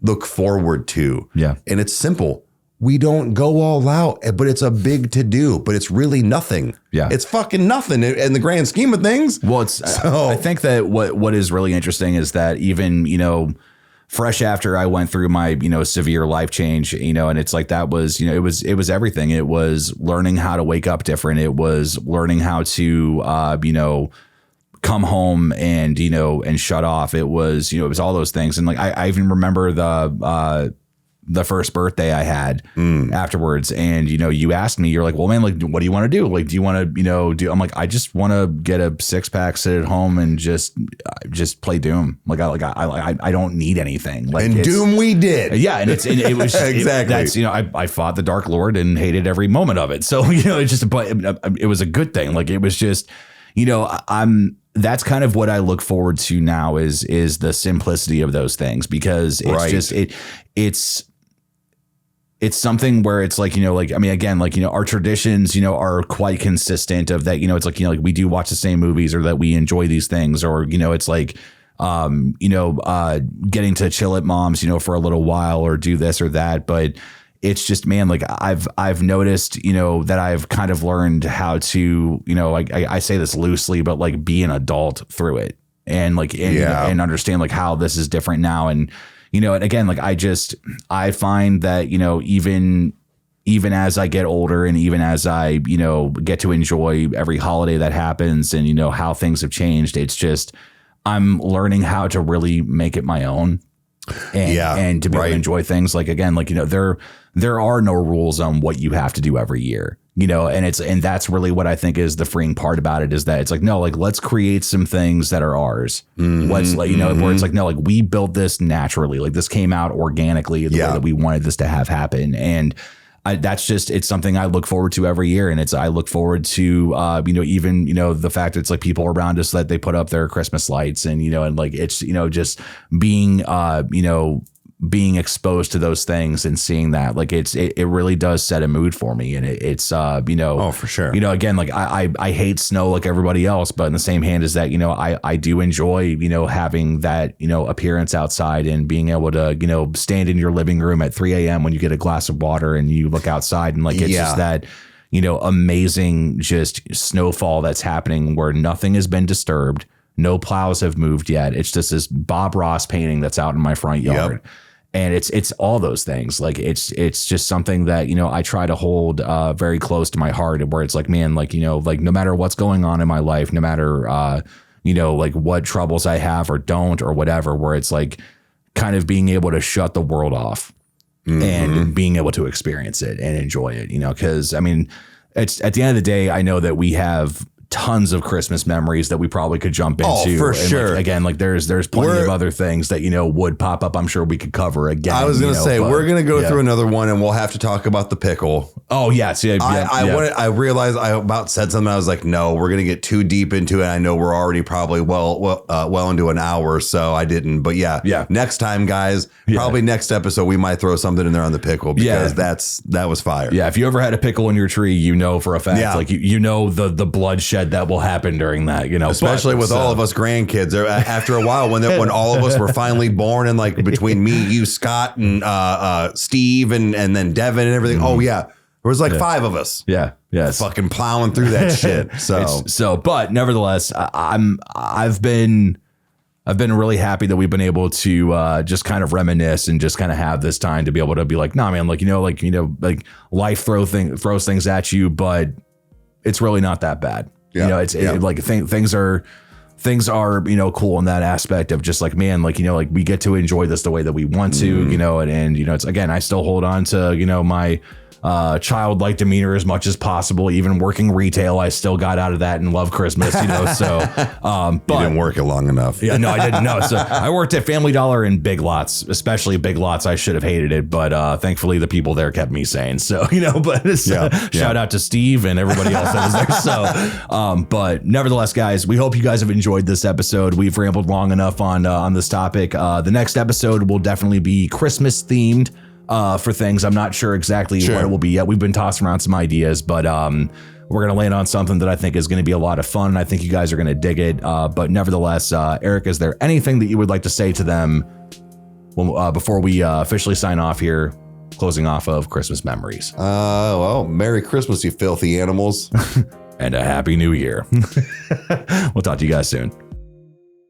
Speaker 3: look forward to. Yeah. And it's simple. We don't go all out, but it's a big to do, but it's really nothing. Yeah. It's fucking nothing in the grand scheme of things.
Speaker 2: Well, I think that what is really interesting is that even, you know, fresh after I went through my, you know, severe life change, you know, and it's like that was, you know, it was everything. It was learning how to wake up different. It was learning how to, you know, come home and, you know, and shut off. It was, you know, it was all those things. And like, I even remember the first birthday I had afterwards. And, you know, you asked me, you're like, well, man, like, what do you want to do? Like, do you want to, you know, I'm like, I just want to get a 6-pack, sit at home and just play Doom. Like, I don't need anything. Like,
Speaker 3: and Doom we did.
Speaker 2: Yeah. And it was exactly, that's, you know, I fought the Dark Lord and hated every moment of it. So, you know, it was a good thing. Like, it was just, you know, that's kind of what I look forward to now is the simplicity of those things, because it's just, it's something where it's like, you know, like, I mean, again, like, you know, our traditions, you know, are quite consistent of that, you know, it's like, you know, like we do watch the same movies or that we enjoy these things, or, you know, it's like, you know, getting to chill at mom's, you know, for a little while or do this or that. But it's just, man, like I've noticed, you know, that I've kind of learned how to, you know, like I say this loosely, but like be an adult through it and like, and understand like how this is different now. And, you know, and again, like I find that, you know, even as I get older and even as I, you know, get to enjoy every holiday that happens and, you know, how things have changed, it's just, I'm learning how to really make it my own. And to be able to enjoy things like, again, like, you know, there are no rules on what you have to do every year, you know, and that's really what I think is the freeing part about it, is that it's like, no, like, let's create some things that are ours. Let's let, you know, where it's like, no, like we built this naturally, like this came out organically the way that we wanted this to have happen. And that's just, it's something I look forward to every year. And I look forward to, you know, even, you know, the fact that it's like people around us that they put up their Christmas lights and, you know, and like, it's, you know, just being, you know, being exposed to those things and seeing that, like, it really does set a mood for me. And it's, you know,
Speaker 3: oh, for sure.
Speaker 2: You know, again, like I hate snow like everybody else, but in the same hand is that, you know, I do enjoy, you know, having that, you know, appearance outside and being able to, you know, stand in your living room at 3 a.m. when you get a glass of water and you look outside and like, it's just that, you know, amazing just snowfall that's happening where nothing has been disturbed. No plows have moved yet. It's just this Bob Ross painting that's out in my front yard.
Speaker 3: Yep.
Speaker 2: And it's all those things. Like it's just something that, you know, I try to hold very close to my heart, where it's like, man, like, you know, like no matter what's going on in my life, no matter, you know, like what troubles I have or don't or whatever, where it's like kind of being able to shut the world off and being able to experience it and enjoy it, you know, because I mean, it's at the end of the day, I know that we have tons of Christmas memories that we probably could jump into.
Speaker 3: Oh, for
Speaker 2: and
Speaker 3: sure.
Speaker 2: Like, again, like there's plenty of other things that, you know, would pop up. I'm sure we could cover again.
Speaker 3: I was going to say, we're going to go
Speaker 2: yeah.
Speaker 3: through another one and we'll have to talk about the pickle.
Speaker 2: Oh, yes. Yeah,
Speaker 3: I realized I about said something. I was like, no, we're going to get too deep into it. I know we're already probably well into an hour, so I didn't. But yeah. Next time, guys, probably next episode, we might throw something in there on the pickle because that was fire.
Speaker 2: Yeah. If you ever had a pickle in your tree, you know for a fact, like you know the bloodshed that will happen during that, you know,
Speaker 3: especially with all of us grandkids. After a while, when all of us were finally born, and like between me, you, Scott, and Steve, and then Devin and everything. Oh yeah, there was like 5 of us.
Speaker 2: Yeah, yes,
Speaker 3: fucking plowing through that shit.
Speaker 2: But nevertheless, I've been really happy that we've been able to just kind of reminisce and just kind of have this time to be able to be like, nah, man, like life throws things at you, but it's really not that bad. Yeah. You know, it's like things are, you know, cool in that aspect of just like, man, like, you know, like we get to enjoy this the way that we want to, you know, and, you know, it's, again, I still hold on to, you know, my childlike demeanor as much as possible. Even working retail, I still got out of that and love Christmas, you know, so,
Speaker 3: but you didn't work it long enough.
Speaker 2: Yeah, no, I didn't know. So I worked at Family Dollar and Big Lots, especially Big Lots. I should have hated it, but thankfully the people there kept me sane. So, you know, but shout out to Steve and everybody else that was there. So, but nevertheless, guys, we hope you guys have enjoyed this episode. We've rambled long enough on this topic. The next episode will definitely be Christmas themed. For things. I'm not sure exactly what it will be yet. We've been tossing around some ideas, but we're going to land on something that I think is going to be a lot of fun. I think you guys are going to dig it. But nevertheless, Eric, is there anything that you would like to say to them before we officially sign off here, closing off of Christmas memories?
Speaker 3: Well, Merry Christmas, you filthy animals.
Speaker 2: And a Happy New Year. We'll talk to you guys soon.